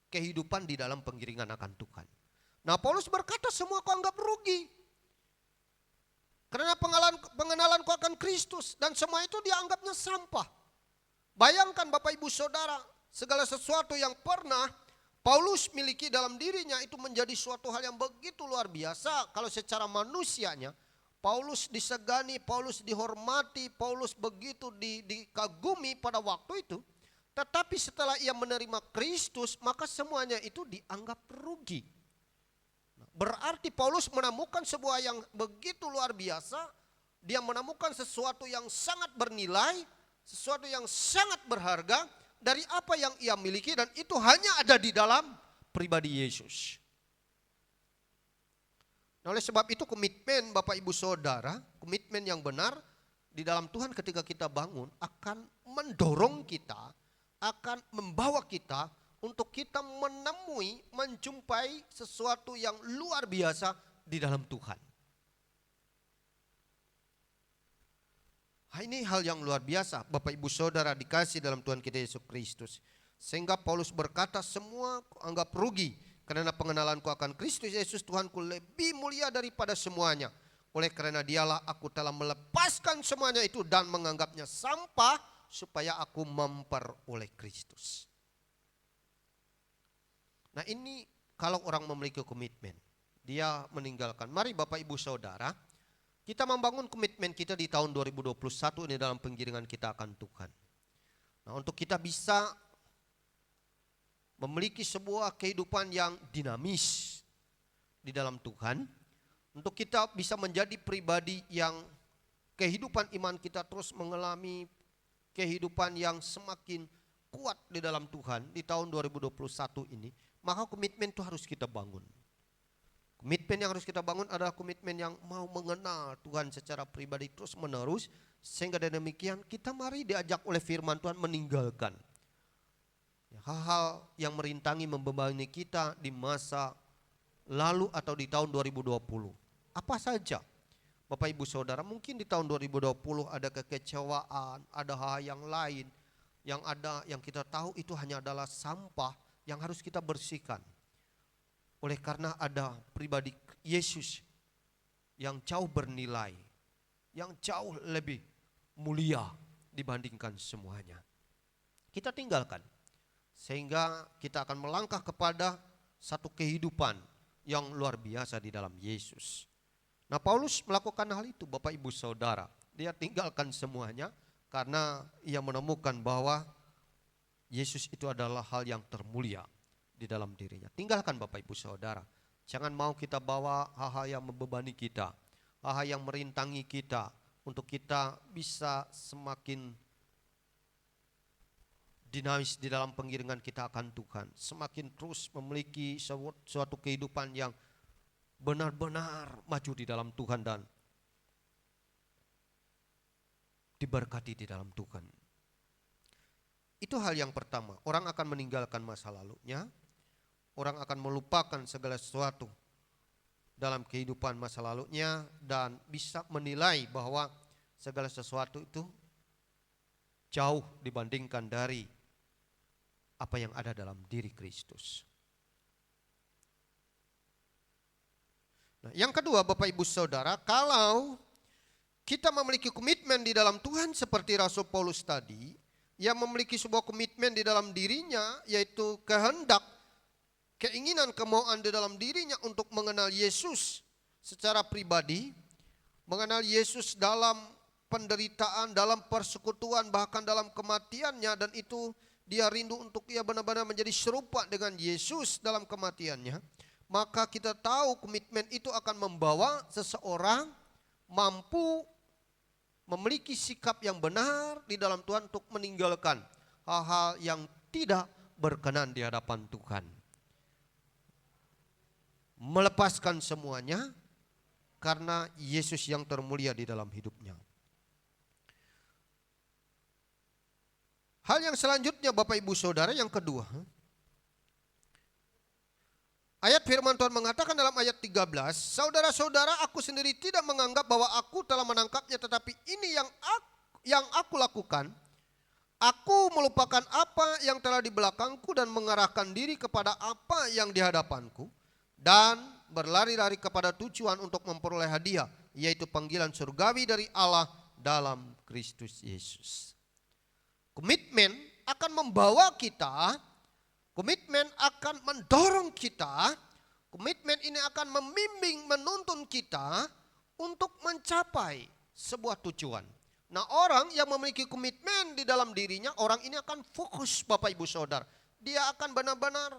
kehidupan di dalam pengiringan akan Tuhan. Nah, Paulus berkata semua kau anggap rugi. Karena pengenalanku akan Kristus dan semua itu dianggapnya sampah. Bayangkan Bapak Ibu Saudara, segala sesuatu yang pernah Paulus miliki dalam dirinya itu menjadi suatu hal yang begitu luar biasa. Kalau secara manusianya, Paulus disegani, Paulus dihormati, Paulus begitu dikagumi pada waktu itu. Tetapi setelah ia menerima Kristus, maka semuanya itu dianggap rugi. Berarti Paulus menemukan sebuah yang begitu luar biasa. Dia menemukan sesuatu yang sangat bernilai, sesuatu yang sangat berharga dari apa yang ia miliki, dan itu hanya ada di dalam pribadi Yesus. Nah, oleh sebab itu komitmen Bapak Ibu Saudara, komitmen yang benar di dalam Tuhan ketika kita bangun akan mendorong kita, akan membawa kita untuk kita menemui, menjumpai sesuatu yang luar biasa di dalam Tuhan. Ini hal yang luar biasa Bapak Ibu Saudara dikasih dalam Tuhan kita Yesus Kristus. Sehingga Paulus berkata semua anggap rugi karena pengenalanku akan Kristus Yesus Tuhanku lebih mulia daripada semuanya. Oleh karena dialah aku telah melepaskan semuanya itu dan menganggapnya sampah supaya aku memperoleh Kristus. Nah, ini kalau orang memiliki komitmen, dia meninggalkan. Mari Bapak Ibu Saudara, kita membangun komitmen kita di tahun 2021 ini dalam penggiringan kita akan Tuhan. Nah, untuk kita bisa memiliki sebuah kehidupan yang dinamis di dalam Tuhan, untuk kita bisa menjadi pribadi yang kehidupan iman kita terus mengalami kehidupan yang semakin kuat di dalam Tuhan di tahun 2021 ini, maka komitmen itu harus kita bangun. Komitmen yang harus kita bangun adalah komitmen yang mau mengenal Tuhan secara pribadi terus menerus. Sehingga dengan demikian kita mari diajak oleh firman Tuhan meninggalkan hal-hal yang merintangi membebani kita di masa lalu atau di tahun 2020. Apa saja Bapak Ibu Saudara, mungkin di tahun 2020 ada kekecewaan, ada hal yang lain yang kita tahu itu hanya adalah sampah yang harus kita bersihkan. Oleh karena ada pribadi Yesus yang jauh bernilai, yang jauh lebih mulia dibandingkan semuanya. Kita tinggalkan, sehingga kita akan melangkah kepada satu kehidupan yang luar biasa di dalam Yesus. Nah, Paulus melakukan hal itu Bapak Ibu Saudara. Dia tinggalkan semuanya karena ia menemukan bahwa Yesus itu adalah hal yang termulia di dalam dirinya. Tinggalkan Bapak Ibu Saudara. Jangan mau kita bawa hal-hal yang membebani kita, hal-hal yang merintangi kita, untuk kita bisa semakin dinamis di dalam pengiringan kita akan Tuhan. Semakin terus memiliki suatu kehidupan yang benar-benar maju di dalam Tuhan dan diberkati di dalam Tuhan. Itu hal yang pertama. Orang akan meninggalkan masa lalunya. Orang akan melupakan segala sesuatu dalam kehidupan masa lalunya dan bisa menilai bahwa segala sesuatu itu jauh dibandingkan dari apa yang ada dalam diri Kristus. Nah, yang kedua Bapak Ibu Saudara, kalau kita memiliki komitmen di dalam Tuhan seperti Rasul Paulus tadi, yang memiliki sebuah komitmen di dalam dirinya, yaitu kehendak, keinginan, kemauan di dalam dirinya untuk mengenal Yesus secara pribadi, mengenal Yesus dalam penderitaan, dalam persekutuan, bahkan dalam kematiannya, dan itu dia rindu untuk ia benar-benar menjadi serupa dengan Yesus dalam kematiannya. Maka kita tahu komitmen itu akan membawa seseorang mampu memiliki sikap yang benar di dalam Tuhan untuk meninggalkan hal-hal yang tidak berkenan di hadapan Tuhan. Melepaskan semuanya karena Yesus yang termulia di dalam hidupnya. Hal yang selanjutnya Bapak Ibu Saudara yang kedua. Ayat firman Tuhan mengatakan dalam ayat 13, saudara-saudara aku sendiri tidak menganggap bahwa aku telah menangkapnya, tetapi ini yang aku lakukan. Aku melupakan apa yang telah di belakangku dan mengarahkan diri kepada apa yang di hadapanku. Dan berlari-lari kepada tujuan untuk memperoleh hadiah, yaitu panggilan surgawi dari Allah dalam Kristus Yesus. Komitmen akan membawa kita, komitmen akan mendorong kita, komitmen ini akan membimbing, menuntun kita untuk mencapai sebuah tujuan. Nah, orang yang memiliki komitmen di dalam dirinya, orang ini akan fokus Bapak Ibu Saudara. Dia akan benar-benar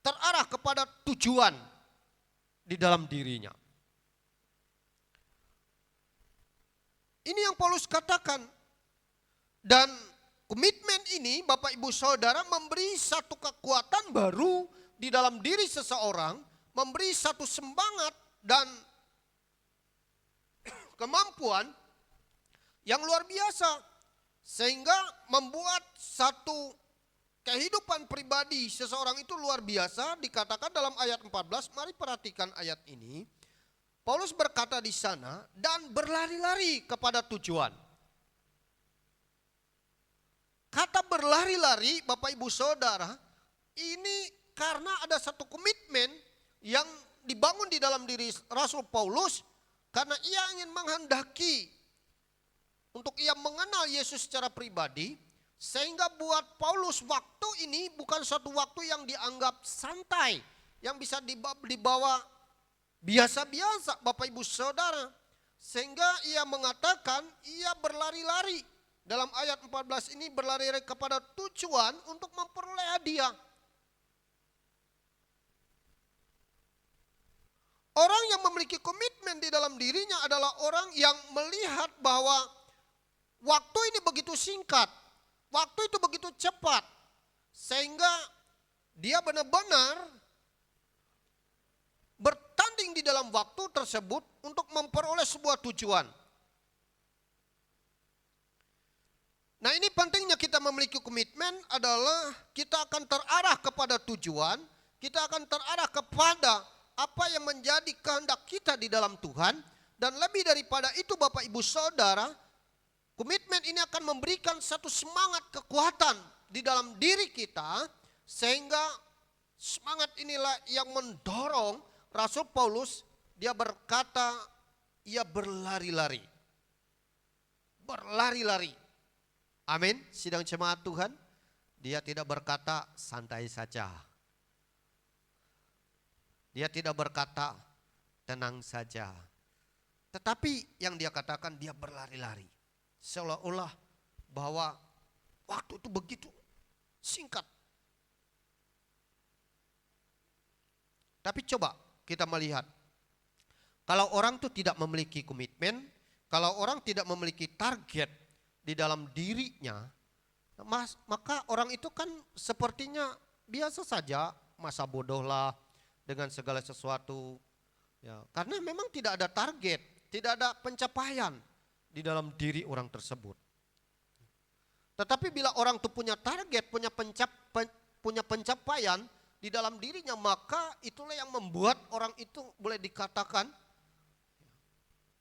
terarah kepada tujuan di dalam dirinya. Ini yang Paulus katakan. Dan komitmen ini Bapak Ibu Saudara memberi satu kekuatan baru di dalam diri seseorang, memberi satu semangat dan kemampuan yang luar biasa. Sehingga membuat satu kehidupan pribadi seseorang itu luar biasa. Dikatakan dalam ayat 14, mari perhatikan ayat ini. Paulus berkata di sana, dan berlari-lari kepada tujuan. Kata berlari-lari Bapak Ibu Saudara, ini karena ada satu komitmen yang dibangun di dalam diri Rasul Paulus. Karena ia ingin menghendaki untuk ia mengenal Yesus secara pribadi. Sehingga buat Paulus waktu ini bukan suatu waktu yang dianggap santai, yang bisa dibawa biasa-biasa Bapak Ibu Saudara. Sehingga ia mengatakan ia berlari-lari. Dalam ayat 14 ini berlari kepada tujuan untuk memperoleh hadiah. Orang yang memiliki komitmen di dalam dirinya adalah orang yang melihat bahwa waktu ini begitu singkat. Waktu itu begitu cepat. Sehingga dia benar-benar bertanding di dalam waktu tersebut untuk memperoleh sebuah tujuan. Nah, ini pentingnya kita memiliki komitmen adalah kita akan terarah kepada tujuan, kita akan terarah kepada apa yang menjadi kehendak kita di dalam Tuhan. Dan lebih daripada itu Bapak Ibu Saudara, komitmen ini akan memberikan satu semangat kekuatan di dalam diri kita. Sehingga semangat inilah yang mendorong Rasul Paulus, dia berkata ia berlari-lari. Berlari-lari. Amin, sidang jemaat Tuhan, dia tidak berkata santai saja. Dia tidak berkata tenang saja. Tetapi yang dia katakan dia berlari-lari. Seolah-olah bahwa waktu itu begitu singkat. Tapi coba kita melihat. Kalau orang itu tidak memiliki komitmen, kalau orang tidak memiliki target di dalam dirinya, maka orang itu kan sepertinya biasa saja, masa bodoh lah dengan segala sesuatu. Ya, karena memang tidak ada target, tidak ada pencapaian di dalam diri orang tersebut. Tetapi bila orang itu punya target, punya pencapaian di dalam dirinya, maka itulah yang membuat orang itu boleh dikatakan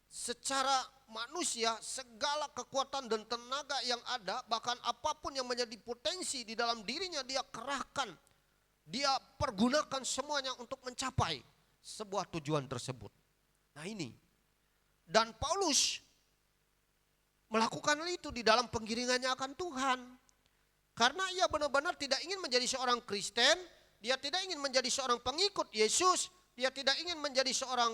secara manusia segala kekuatan dan tenaga yang ada, bahkan apapun yang menjadi potensi di dalam dirinya dia kerahkan, dia pergunakan semuanya untuk mencapai sebuah tujuan tersebut. Nah ini, dan Paulus melakukan itu di dalam penggiringannya akan Tuhan. Karena ia benar-benar tidak ingin menjadi seorang Kristen, dia tidak ingin menjadi seorang pengikut Yesus, dia tidak ingin menjadi seorang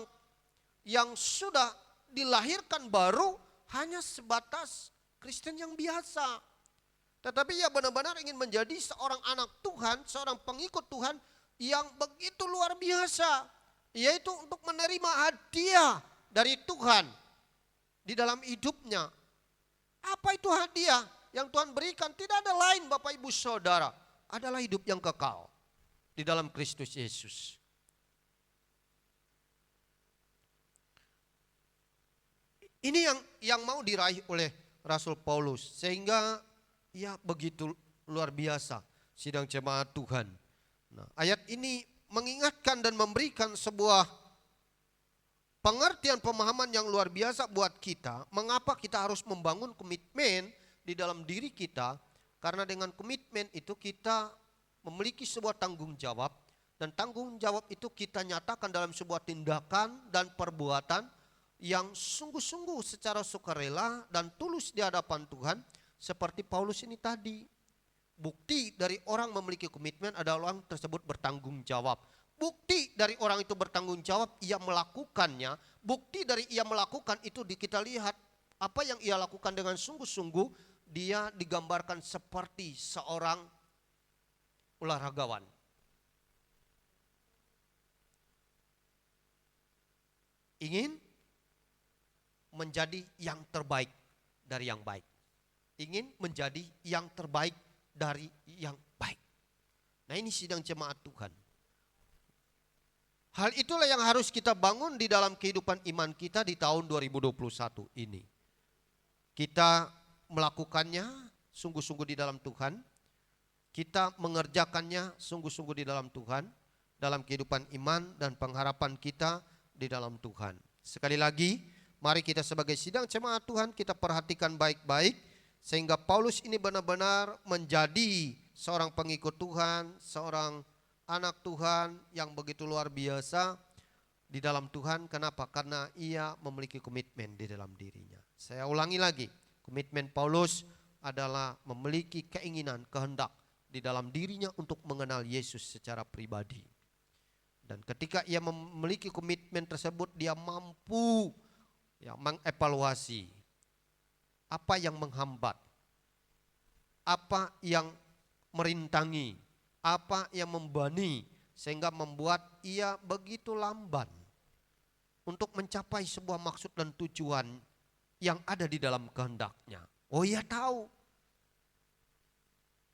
yang sudah dilahirkan baru hanya sebatas Kristen yang biasa. Tetapi ia benar-benar ingin menjadi seorang anak Tuhan, seorang pengikut Tuhan yang begitu luar biasa. Yaitu untuk menerima hadiah dari Tuhan di dalam hidupnya. Apa itu hadiah yang Tuhan berikan? Tidak ada lain Bapak Ibu Saudara, adalah hidup yang kekal di dalam Kristus Yesus. Ini yang mau diraih oleh Rasul Paulus. Sehingga ya begitu luar biasa sidang jemaat Tuhan. Nah, ayat ini mengingatkan dan memberikan sebuah pengertian pemahaman yang luar biasa buat kita. Mengapa kita harus membangun komitmen di dalam diri kita? Karena dengan komitmen itu kita memiliki sebuah tanggung jawab. Dan tanggung jawab itu kita nyatakan dalam sebuah tindakan dan perbuatan yang sungguh-sungguh secara sukarela dan tulus di hadapan Tuhan. Seperti Paulus ini tadi. Bukti dari orang memiliki komitmen adalah orang tersebut bertanggung jawab. Bukti dari orang itu bertanggung jawab, ia melakukannya. Bukti dari ia melakukan itu kita lihat apa yang ia lakukan dengan sungguh-sungguh. Dia digambarkan seperti seorang olahragawan. Ingin menjadi yang terbaik dari yang baik. Ingin menjadi yang terbaik dari yang baik. Nah, ini sidang jemaat Tuhan. Hal itulah yang harus kita bangun di dalam kehidupan iman kita di tahun 2021 ini. Kita melakukannya sungguh-sungguh di dalam Tuhan. Kita mengerjakannya sungguh-sungguh di dalam Tuhan. Dalam kehidupan iman dan pengharapan kita di dalam Tuhan. Sekali lagi, mari kita sebagai sidang jemaat Tuhan kita perhatikan baik-baik. Sehingga Paulus ini benar-benar menjadi seorang pengikut Tuhan, seorang anak Tuhan yang begitu luar biasa di dalam Tuhan. Kenapa? Karena ia memiliki komitmen di dalam dirinya. Saya ulangi lagi, komitmen Paulus adalah memiliki keinginan, kehendak di dalam dirinya untuk mengenal Yesus secara pribadi. Dan ketika ia memiliki komitmen tersebut, dia mampu mengevaluasi apa yang menghambat, apa yang merintangi, apa yang membani, sehingga membuat ia begitu lamban untuk mencapai sebuah maksud dan tujuan yang ada di dalam kehendaknya. Oh, ia tahu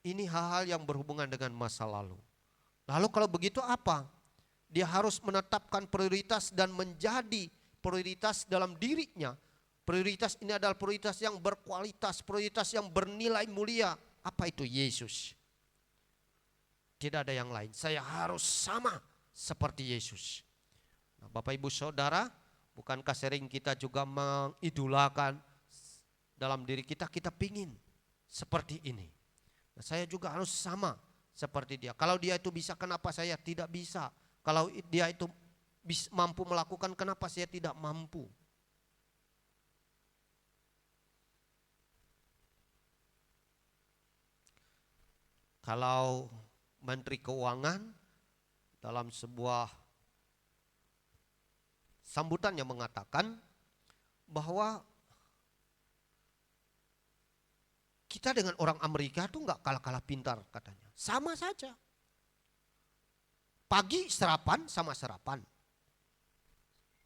ini hal-hal yang berhubungan dengan masa lalu. Lalu kalau begitu apa? Dia harus menetapkan prioritas dan menjadi prioritas dalam dirinya. Prioritas ini adalah prioritas yang berkualitas, prioritas yang bernilai mulia. Apa itu? Yesus. Tidak ada yang lain. Saya harus sama seperti Yesus. Nah, Bapak Ibu Saudara, bukankah sering kita juga mengidolakan dalam diri kita, kita pingin seperti ini. Nah, saya juga harus sama seperti dia. Kalau dia itu bisa, kenapa saya tidak bisa? Kalau dia itu mampu melakukan, kenapa saya tidak mampu? Kalau Menteri Keuangan dalam sebuah sambutannya mengatakan bahwa kita dengan orang Amerika itu enggak kalah-kalah pintar katanya. Sama saja. Pagi sarapan sama sarapan.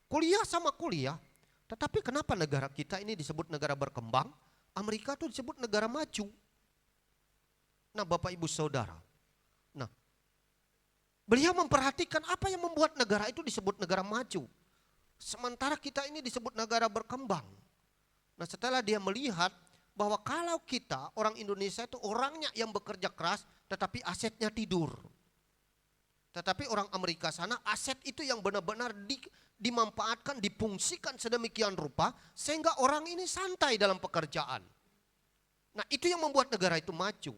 Kuliah sama kuliah. Tetapi kenapa negara kita ini disebut negara berkembang? Amerika itu disebut negara maju. Nah, Bapak Ibu Saudara, nah, beliau memperhatikan apa yang membuat negara itu disebut negara maju. Sementara kita ini disebut negara berkembang. Nah, setelah dia melihat bahwa kalau kita orang Indonesia itu orangnya yang bekerja keras tetapi asetnya tidur. Tetapi orang Amerika sana aset itu yang benar-benar dimanfaatkan, difungsikan sedemikian rupa sehingga orang ini santai dalam pekerjaan. Nah, itu yang membuat negara itu maju.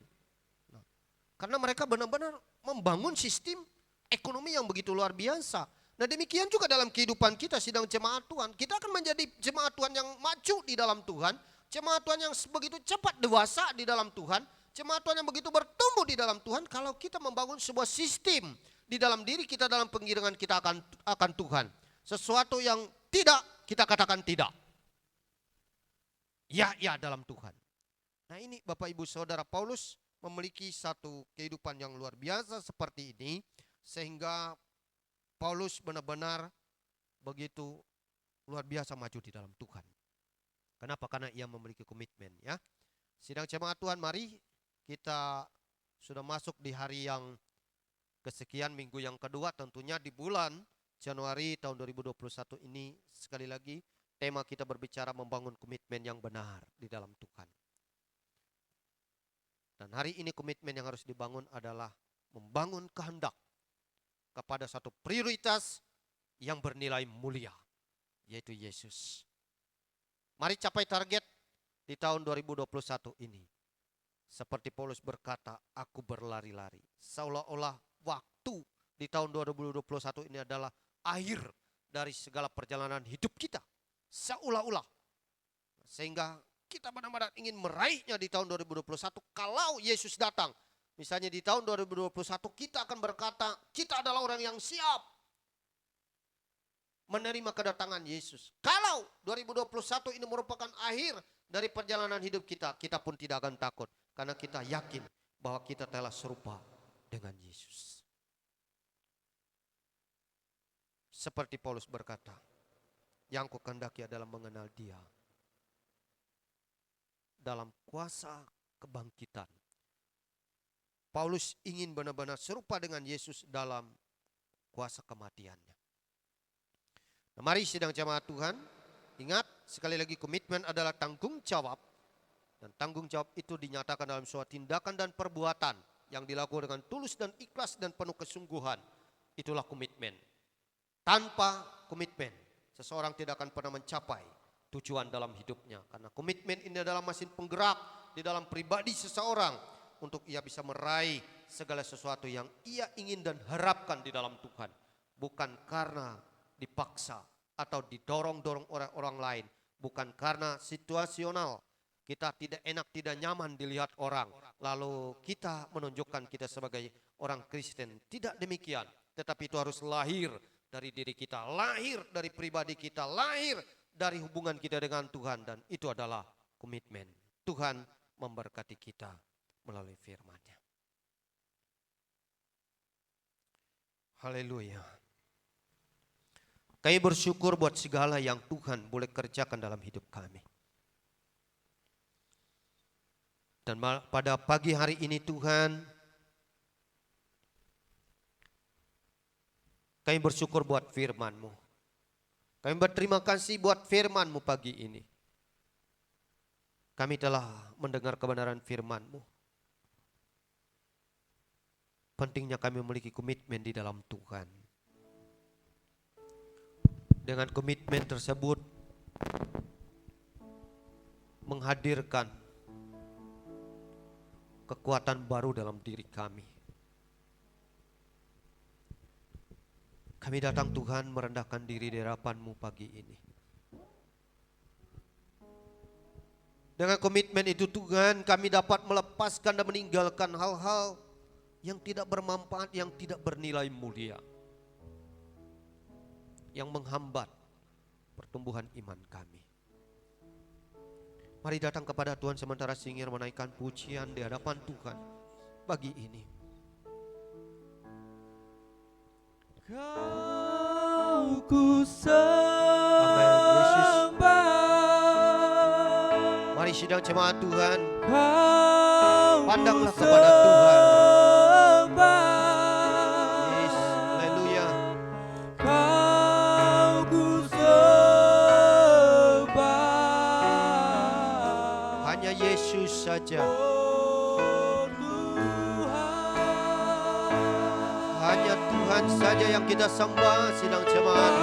Karena mereka benar-benar membangun sistem ekonomi yang begitu luar biasa. Nah, demikian juga dalam kehidupan kita sidang jemaat Tuhan. Kita akan menjadi jemaat Tuhan yang maju di dalam Tuhan. Jemaat Tuhan yang begitu cepat dewasa di dalam Tuhan. Jemaat Tuhan yang begitu bertumbuh di dalam Tuhan. Kalau kita membangun sebuah sistem di dalam diri kita, dalam pengiringan kita akan Tuhan. Sesuatu yang tidak, kita katakan tidak. Ya, ya dalam Tuhan. Nah, ini Bapak Ibu Saudara, Paulus memiliki satu kehidupan yang luar biasa seperti ini, sehingga Paulus benar-benar begitu luar biasa maju di dalam Tuhan. Kenapa? Karena ia memiliki komitmen, ya. Sidang jemaat Tuhan, mari kita sudah masuk di hari yang kesekian, minggu yang kedua, tentunya di bulan Januari tahun 2021 ini. Sekali lagi tema kita berbicara membangun komitmen yang benar di dalam Tuhan. Dan hari ini komitmen yang harus dibangun adalah membangun kehendak kepada satu prioritas yang bernilai mulia, yaitu Yesus. Mari capai target di tahun 2021 ini. Seperti Paulus berkata, aku berlari-lari. Seolah-olah waktu di tahun 2021 ini adalah akhir dari segala perjalanan hidup kita. Seolah-olah. Sehingga kita benar-benar ingin meraihnya di tahun 2021 kalau Yesus datang. Misalnya di tahun 2021 kita akan berkata, kita adalah orang yang siap menerima kedatangan Yesus. Kalau 2021 ini merupakan akhir dari perjalanan hidup kita, kita pun tidak akan takut. Karena kita yakin bahwa kita telah serupa dengan Yesus. Seperti Paulus berkata, yang kukehendaki adalah mengenal Dia dalam kuasa kebangkitan. Paulus ingin benar-benar serupa dengan Yesus dalam kuasa kematiannya. Nah, mari sidang jemaat Tuhan, ingat sekali lagi komitmen adalah tanggung jawab. Dan tanggung jawab itu dinyatakan dalam suatu tindakan dan perbuatan yang dilakukan dengan tulus dan ikhlas dan penuh kesungguhan. Itulah komitmen. Tanpa komitmen, seseorang tidak akan pernah mencapai tujuan dalam hidupnya. Karena komitmen ini adalah mesin penggerak di dalam pribadi seseorang untuk ia bisa meraih segala sesuatu yang ia ingin dan harapkan di dalam Tuhan. Bukan karena dipaksa atau didorong-dorong oleh orang lain. Bukan karena situasional. Kita tidak enak, tidak nyaman dilihat orang. Lalu kita menunjukkan kita sebagai orang Kristen. Tidak demikian. Tetapi itu harus lahir dari diri kita. Lahir dari pribadi kita. Lahir dari hubungan kita dengan Tuhan. Dan itu adalah komitmen. Tuhan memberkati kita melalui firman-Nya. Haleluya. Kami bersyukur buat segala yang Tuhan boleh kerjakan dalam hidup kami. Dan pada pagi hari ini Tuhan, kami bersyukur buat firman-Mu. Kami berterima kasih buat firman-Mu pagi ini. Kami telah mendengar kebenaran firman-Mu. Pentingnya kami memiliki komitmen di dalam Tuhan. Dengan komitmen tersebut menghadirkan kekuatan baru dalam diri kami. Kami datang Tuhan merendahkan diri di hadapan-Mu pagi ini. Dengan komitmen itu Tuhan kami dapat melepaskan dan meninggalkan hal-hal yang tidak bermanfaat, yang tidak bernilai mulia. Yang menghambat pertumbuhan iman kami. Mari datang kepada Tuhan sementara singir menaikkan pujian di hadapan Tuhan pagi ini. Kau ku sembah. Mari sidang jemaat Tuhan, Pandanglah kepada Tuhan. Yes, haleluya. Kau ku sembah. Hanya Yesus saja. Hanya Tuhan saja yang kita sembah sidang jemaat.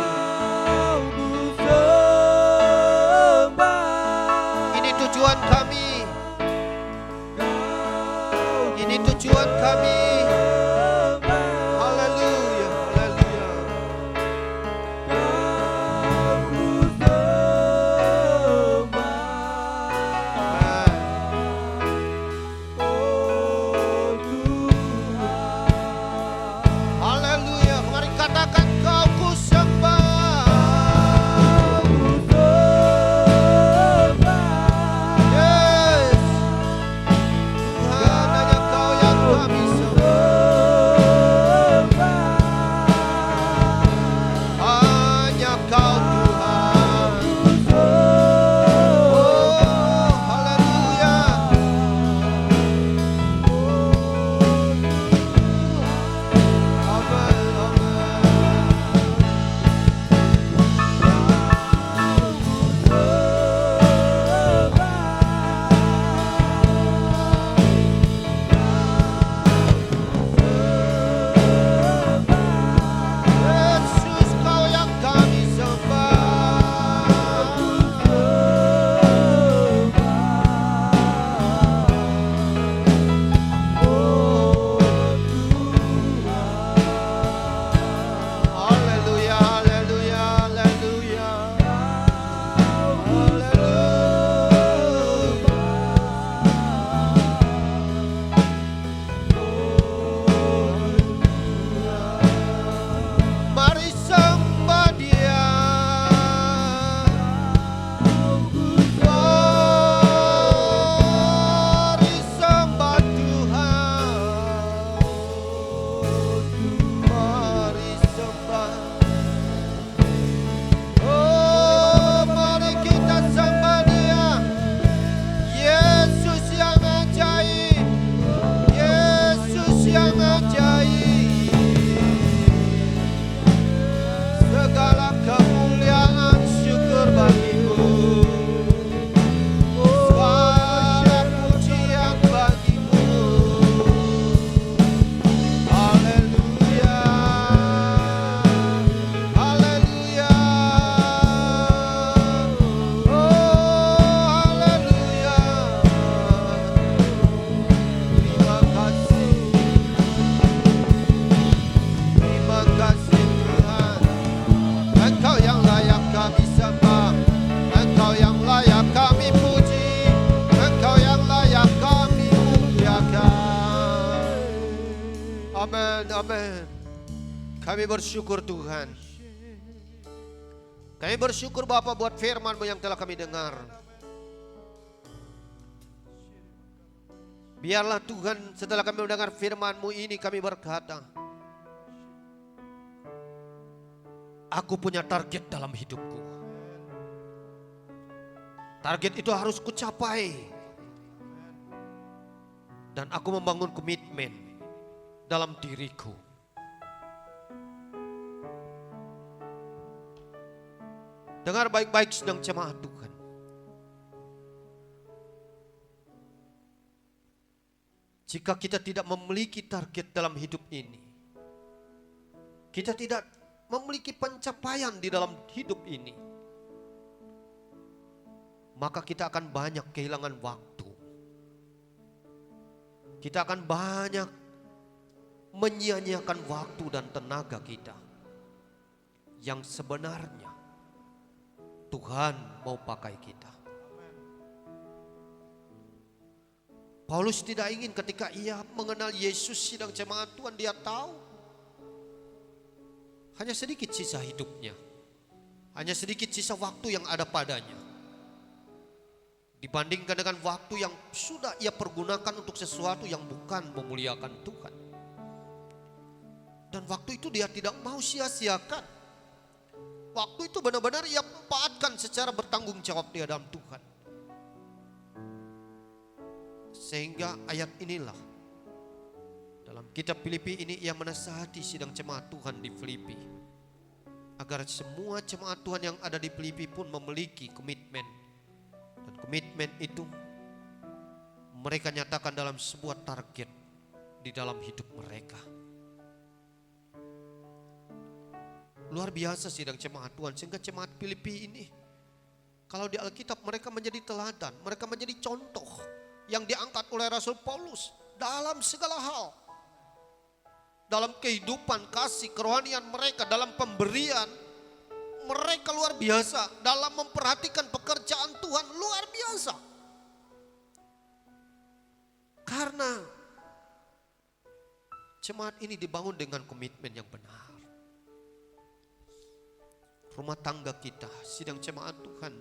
Ini tujuan kami. Ini tujuan kami. Haleluya, haleluya. Haleluya, mari katakan kau ku sembah. Yes. Tuhan, hanya Kau yang kami sembah. Amin, amin. Kami bersyukur Tuhan. Kami bersyukur Bapa buat firman-Mu yang telah kami dengar. Biarlah Tuhan setelah kami mendengar firman-Mu ini kami berkata, aku punya target dalam hidupku. Target itu harus kucapai. Dan aku membangun komitmen dalam diriku. Dengar baik-baik sedang jemaat Tuhan. Jika kita tidak memiliki target dalam hidup ini, kita tidak memiliki pencapaian di dalam hidup ini, maka kita akan banyak kehilangan waktu. Kita akan banyak menyia-nyiakan waktu dan tenaga kita yang sebenarnya Tuhan mau pakai kita. Paulus tidak ingin ketika ia mengenal Yesus sidang jemaat Tuhan, dia tahu hanya sedikit sisa hidupnya. Hanya sedikit sisa waktu yang ada padanya. Dibandingkan dengan waktu yang sudah ia pergunakan untuk sesuatu yang bukan memuliakan Tuhan. Dan waktu itu dia tidak mau sia-siakan. Waktu itu benar-benar ia manfaatkan secara bertanggung jawab di hadapan Tuhan. Sehingga ayat inilah dalam kitab Filipi ini ia menasihati sidang jemaat Tuhan di Filipi, agar semua jemaat Tuhan yang ada di Filipi pun memiliki komitmen. Dan komitmen itu mereka nyatakan dalam sebuah target di dalam hidup mereka. Luar biasa sidang jemaat Tuhan, sehingga jemaat Filipi ini kalau di Alkitab mereka menjadi teladan, mereka menjadi contoh yang diangkat oleh Rasul Paulus dalam segala hal. Dalam kehidupan kasih kerohanian mereka, dalam pemberian mereka luar biasa. Dalam memperhatikan pekerjaan Tuhan luar biasa. Karena jemaat ini dibangun dengan komitmen yang benar. Rumah tangga kita, sidang jemaat Tuhan,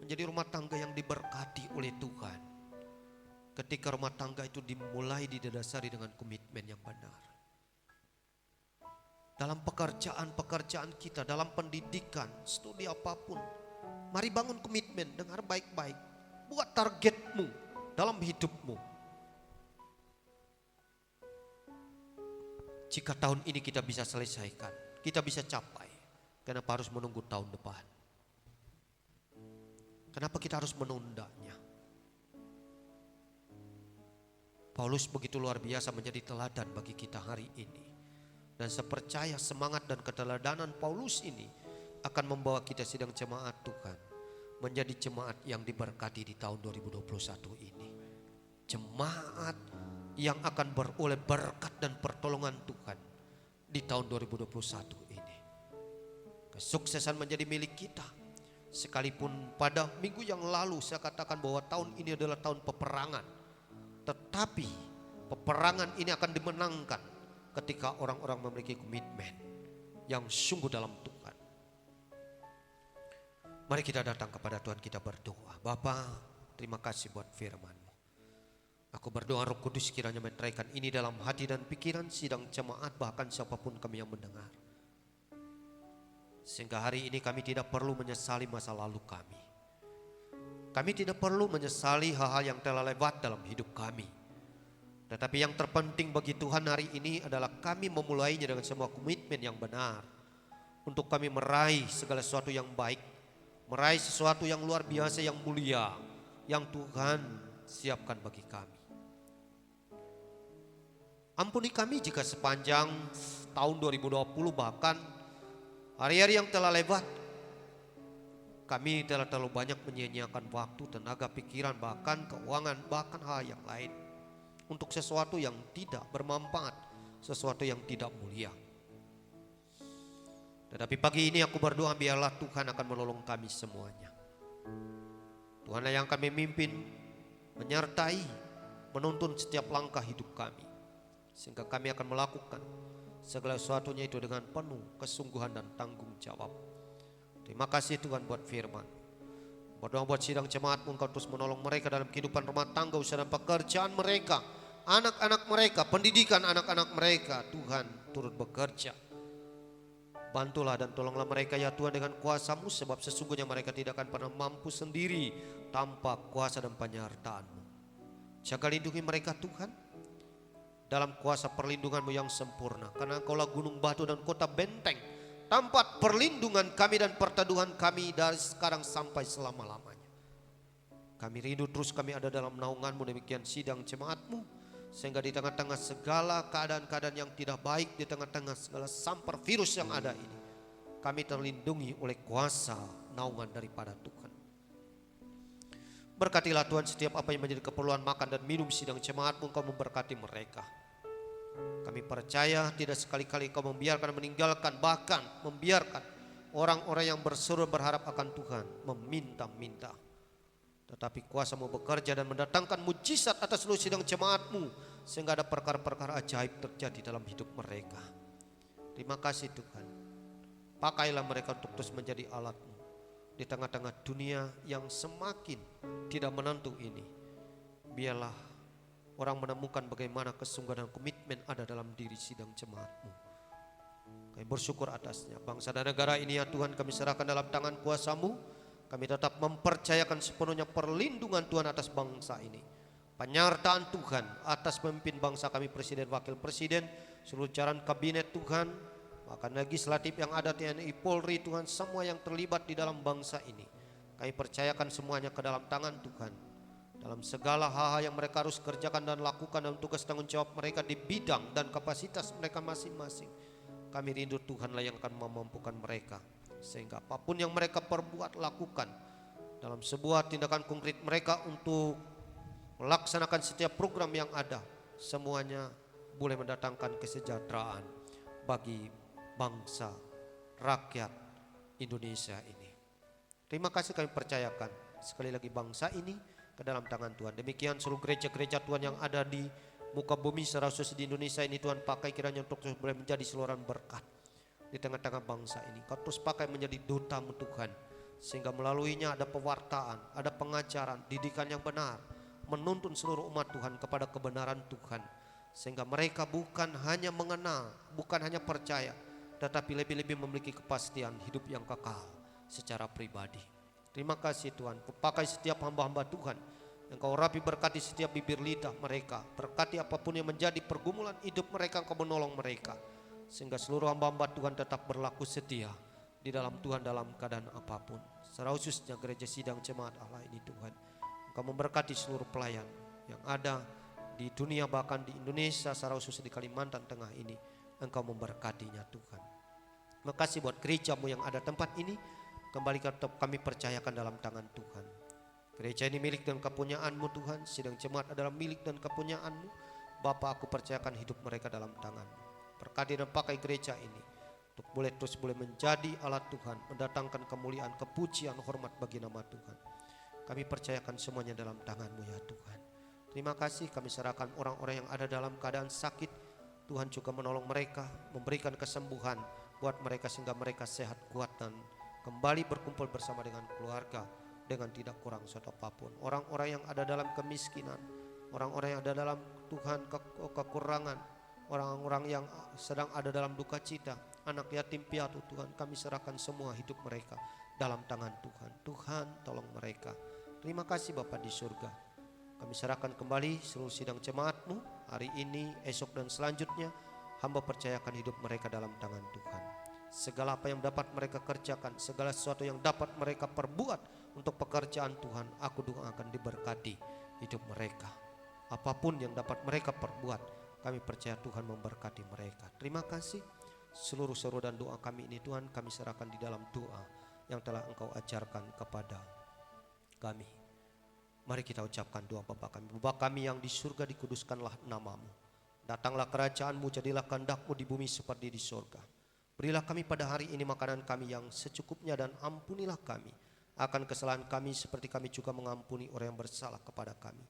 menjadi rumah tangga yang diberkati oleh Tuhan. Ketika rumah tangga itu dimulai didasari dengan komitmen yang benar. Dalam pekerjaan-pekerjaan kita, dalam pendidikan, studi apapun, mari bangun komitmen, dengar baik-baik. Buat targetmu dalam hidupmu. Jika tahun ini kita bisa selesaikan, kita bisa capai, kenapa harus menunggu tahun depan? Kenapa kita harus menundanya? Paulus begitu luar biasa menjadi teladan bagi kita hari ini. Dan saya percaya semangat dan keteladanan Paulus ini akan membawa kita sidang jemaat Tuhan menjadi jemaat yang diberkati di tahun 2021 ini. Jemaat yang akan beroleh berkat dan pertolongan Tuhan di tahun 2021 ini. Kesuksesan menjadi milik kita. Sekalipun pada minggu yang lalu saya katakan bahwa tahun ini adalah tahun peperangan. Tetapi peperangan ini akan dimenangkan ketika orang-orang memiliki komitmen yang sungguh dalam Tuhan. Mari kita datang kepada Tuhan, kita berdoa. Bapa, terima kasih buat firman-Mu. Aku berdoa Roh Kudus kiranya meteraikan ini dalam hati dan pikiran sidang jemaat, bahkan siapapun kami yang mendengar. Sehingga hari ini kami tidak perlu menyesali masa lalu kami. Kami tidak perlu menyesali hal-hal yang telah lewat dalam hidup kami. Tetapi yang terpenting bagi Tuhan hari ini adalah kami memulainya dengan semua komitmen yang benar. Untuk kami meraih segala sesuatu yang baik. Meraih sesuatu yang luar biasa, yang mulia. Yang Tuhan siapkan bagi kami. Ampuni kami jika sepanjang tahun 2020 bahkan hari-hari yang telah lewat, kami telah terlalu banyak menyia-nyiakan waktu, tenaga, pikiran, bahkan keuangan, bahkan hal yang lain. Untuk sesuatu yang tidak bermanfaat, sesuatu yang tidak mulia. Tetapi pagi ini aku berdoa biarlah Tuhan akan menolong kami semuanya. Tuhanlah yang akan memimpin, menyertai, menuntun setiap langkah hidup kami. Sehingga kami akan melakukan segala sesuatunya itu dengan penuh kesungguhan dan tanggung jawab. Terima kasih Tuhan buat firman. Berdoa buat sidang jemaat-Mu, Engkau terus menolong mereka dalam kehidupan rumah tangga, usaha dan pekerjaan mereka, anak-anak mereka, pendidikan anak-anak mereka. Tuhan turut bekerja. Bantulah dan tolonglah mereka ya Tuhan dengan kuasa-Mu, sebab sesungguhnya mereka tidak akan pernah mampu sendiri tanpa kuasa dan penyertaan-Mu. Jaga lindungi mereka Tuhan dalam kuasa perlindungan-Mu yang sempurna, karena Engkaulah gunung batu dan kota benteng, tempat perlindungan kami dan perteduhan kami dari sekarang sampai selama-lamanya. Kami rindu terus kami ada dalam naungan-Mu, demikian sidang jemaat-Mu, sehingga di tengah-tengah segala keadaan-keadaan yang tidak baik, di tengah-tengah segala sampar virus yang ada ini, kami terlindungi oleh kuasa naungan daripada Tuhan. Berkatilah Tuhan setiap apa yang menjadi keperluan makan dan minum sidang jemaat-Mu, Engkau memberkati mereka. Kami percaya tidak sekali-kali Engkau membiarkan, meninggalkan, bahkan membiarkan orang-orang yang berseru berharap akan Tuhan meminta-minta. Tetapi kuasa-Mu bekerja dan mendatangkan mujizat atas seluruh sidang jemaat-Mu, sehingga ada perkara-perkara ajaib terjadi dalam hidup mereka. Terima kasih Tuhan. Pakailah mereka untuk terus menjadi alat-Mu di tengah-tengah dunia yang semakin tidak menentu ini. Biarlah orang menemukan bagaimana kesungguhan dan komitmen ada dalam diri sidang jemaat-Mu. Kami bersyukur atasnya. Bangsa dan negara ini ya Tuhan, kami serahkan dalam tangan kuasa-Mu. Kami tetap mempercayakan sepenuhnya perlindungan Tuhan atas bangsa ini. Penyertaan Tuhan atas pemimpin bangsa kami, Presiden, Wakil Presiden, seluruh jajaran kabinet Tuhan, bahkan legislatif yang ada, TNI, Polri Tuhan, semua yang terlibat di dalam bangsa ini. Kami percayakan semuanya ke dalam tangan Tuhan. Dalam segala hal yang mereka harus kerjakan dan lakukan dalam tugas tanggung jawab mereka di bidang dan kapasitas mereka masing-masing. Kami rindu Tuhanlah yang akan memampukan mereka, sehingga apapun yang mereka perbuat, lakukan dalam sebuah tindakan konkret mereka untuk melaksanakan setiap program yang ada, semuanya boleh mendatangkan kesejahteraan bagi bangsa, rakyat Indonesia ini. Terima kasih kami percayakan sekali lagi bangsa ini ke dalam tangan Tuhan. Demikian seluruh gereja-gereja Tuhan yang ada di muka bumi secara khusus di Indonesia ini, Tuhan pakai kiranya untuk boleh menjadi saluran berkat di tengah-tengah bangsa ini. Kau terus pakai menjadi duta-Mu Tuhan, sehingga melaluinya ada pewartaan, ada pengajaran, didikan yang benar, menuntun seluruh umat Tuhan kepada kebenaran Tuhan, sehingga mereka bukan hanya mengenal, bukan hanya percaya, tetapi lebih-lebih memiliki kepastian hidup yang kekal secara pribadi. Terima kasih Tuhan, pakai setiap hamba-hamba Tuhan, Engkau rapi berkati setiap bibir lidah mereka, berkati apapun yang menjadi pergumulan hidup mereka, Engkau menolong mereka, sehingga seluruh hamba-hamba Tuhan tetap berlaku setia di dalam Tuhan dalam keadaan apapun. Secara khususnya gereja sidang jemaat Allah ini Tuhan, Engkau memberkati seluruh pelayan yang ada di dunia, bahkan di Indonesia, secara khusus di Kalimantan Tengah ini, Engkau memberkatinya Tuhan. Terima kasih buat gereja-Mu yang ada tempat ini, kembali kami percayakan dalam tangan Tuhan. Gereja ini milik dan kepunyaan-Mu Tuhan, sidang jemaat adalah milik dan kepunyaan-Mu. Bapa, aku percayakan hidup mereka dalam tangan-Mu. Berkati dan pakai gereja ini untuk terus boleh menjadi alat Tuhan, mendatangkan kemuliaan, kepujian, hormat bagi nama Tuhan. Kami percayakan semuanya dalam tangan-Mu ya Tuhan. Terima kasih, kami serahkan orang-orang yang ada dalam keadaan sakit. Tuhan juga menolong mereka, memberikan kesembuhan buat mereka sehingga mereka sehat, kuat dan kembali berkumpul bersama dengan keluarga dengan tidak kurang suatu apapun. Orang-orang yang ada dalam kemiskinan, orang-orang yang ada dalam Tuhan kekurangan, orang-orang yang sedang ada dalam duka cita, anak yatim piatu Tuhan, kami serahkan semua hidup mereka dalam tangan Tuhan. Tuhan tolong mereka. Terima kasih Bapa di surga. Kami serahkan kembali seluruh sidang jemaat-Mu hari ini, esok dan selanjutnya. Hamba percayakan hidup mereka dalam tangan Tuhan. Segala apa yang dapat mereka kerjakan, segala sesuatu yang dapat mereka perbuat untuk pekerjaan Tuhan, aku doakan diberkati hidup mereka. Apapun yang dapat mereka perbuat, kami percaya Tuhan memberkati mereka. Terima kasih. Seluruh seru dan doa kami ini Tuhan, kami serahkan di dalam doa yang telah Engkau ajarkan kepada kami. Mari kita ucapkan doa Bapa kami. Bapa kami yang di surga, dikuduskanlah nama-Mu. Datanglah kerajaan-Mu, jadilah kehendak-Mu di bumi seperti di surga. Berilah kami pada hari ini makanan kami yang secukupnya, dan ampunilah kami akan kesalahan kami seperti kami juga mengampuni orang yang bersalah kepada kami.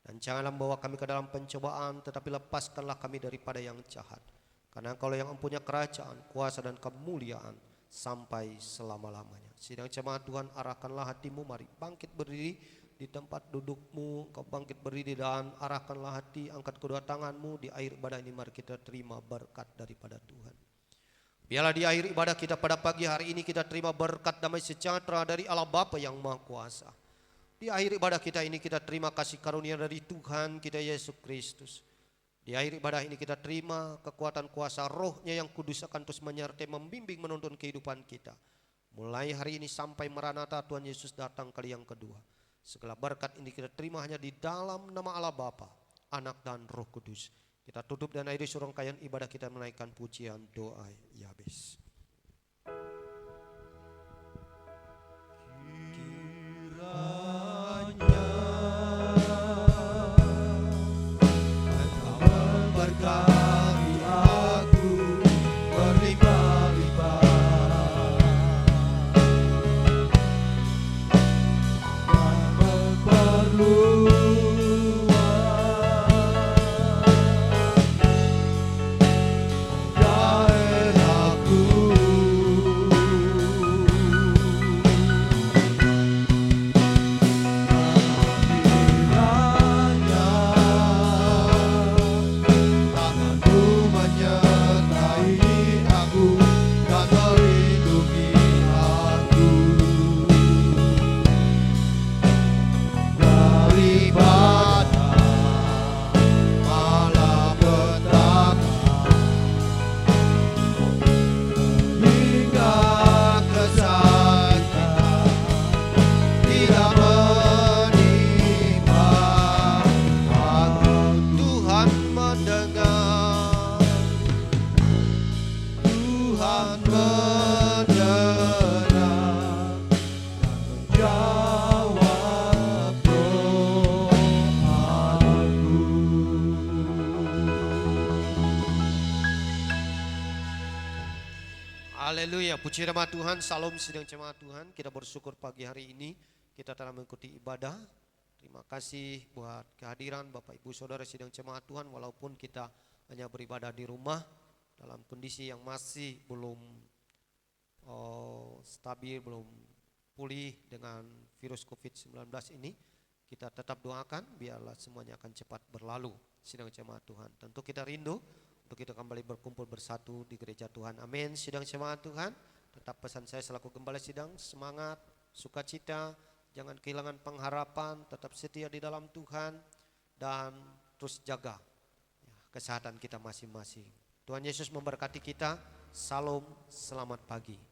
Dan janganlah membawa kami ke dalam pencobaan, tetapi lepaskanlah kami daripada yang jahat. Karena Engkau yang mempunyai kerajaan, kuasa dan kemuliaan sampai selama-lamanya. Sidang jemaat Tuhan, arahkanlah hatimu, mari bangkit berdiri di tempat dudukmu. Kau bangkit berdiri dan arahkanlah hati, angkat kedua tanganmu. Di akhir ibadah ini mari kita terima berkat daripada Tuhan. Biarlah di akhir ibadah kita pada pagi hari ini kita terima berkat damai sejahtera dari Allah Bapa yang Maha Kuasa. Di akhir ibadah kita ini kita terima kasih karunia dari Tuhan kita Yesus Kristus. Di akhir ibadah ini kita terima kekuatan kuasa Roh-Nya yang kudus akan terus menyertai, membimbing, menuntun kehidupan kita. Mulai hari ini sampai Maranatha Tuhan Yesus datang kali yang kedua. Segala berkat ini kita terima hanya di dalam nama Allah Bapa, Anak dan Roh Kudus. Kita tutup dan akhiri serangkaian ibadah kita menaikkan pujian doa Yabes. Berkati aku berlimpah-limpah dan memperluas daerahku. Haleluya, puji nama Tuhan, salam sidang jemaat Tuhan. Kita bersyukur pagi hari ini kita telah mengikuti ibadah. Terima kasih buat kehadiran Bapak Ibu Saudara sidang jemaat Tuhan. Walaupun kita hanya beribadah di rumah dalam kondisi yang masih belum stabil, belum pulih dengan virus COVID-19 ini, kita tetap doakan biarlah semuanya akan cepat berlalu sidang jemaat Tuhan. Tentu kita rindu untuk kita kembali berkumpul bersatu di gereja Tuhan. Amin. Sidang jemaat Tuhan, tetap pesan saya selaku gembala sidang, semangat, sukacita, jangan kehilangan pengharapan, tetap setia di dalam Tuhan, dan terus jaga kesehatan kita masing-masing. Tuhan Yesus memberkati kita. Salam, selamat pagi.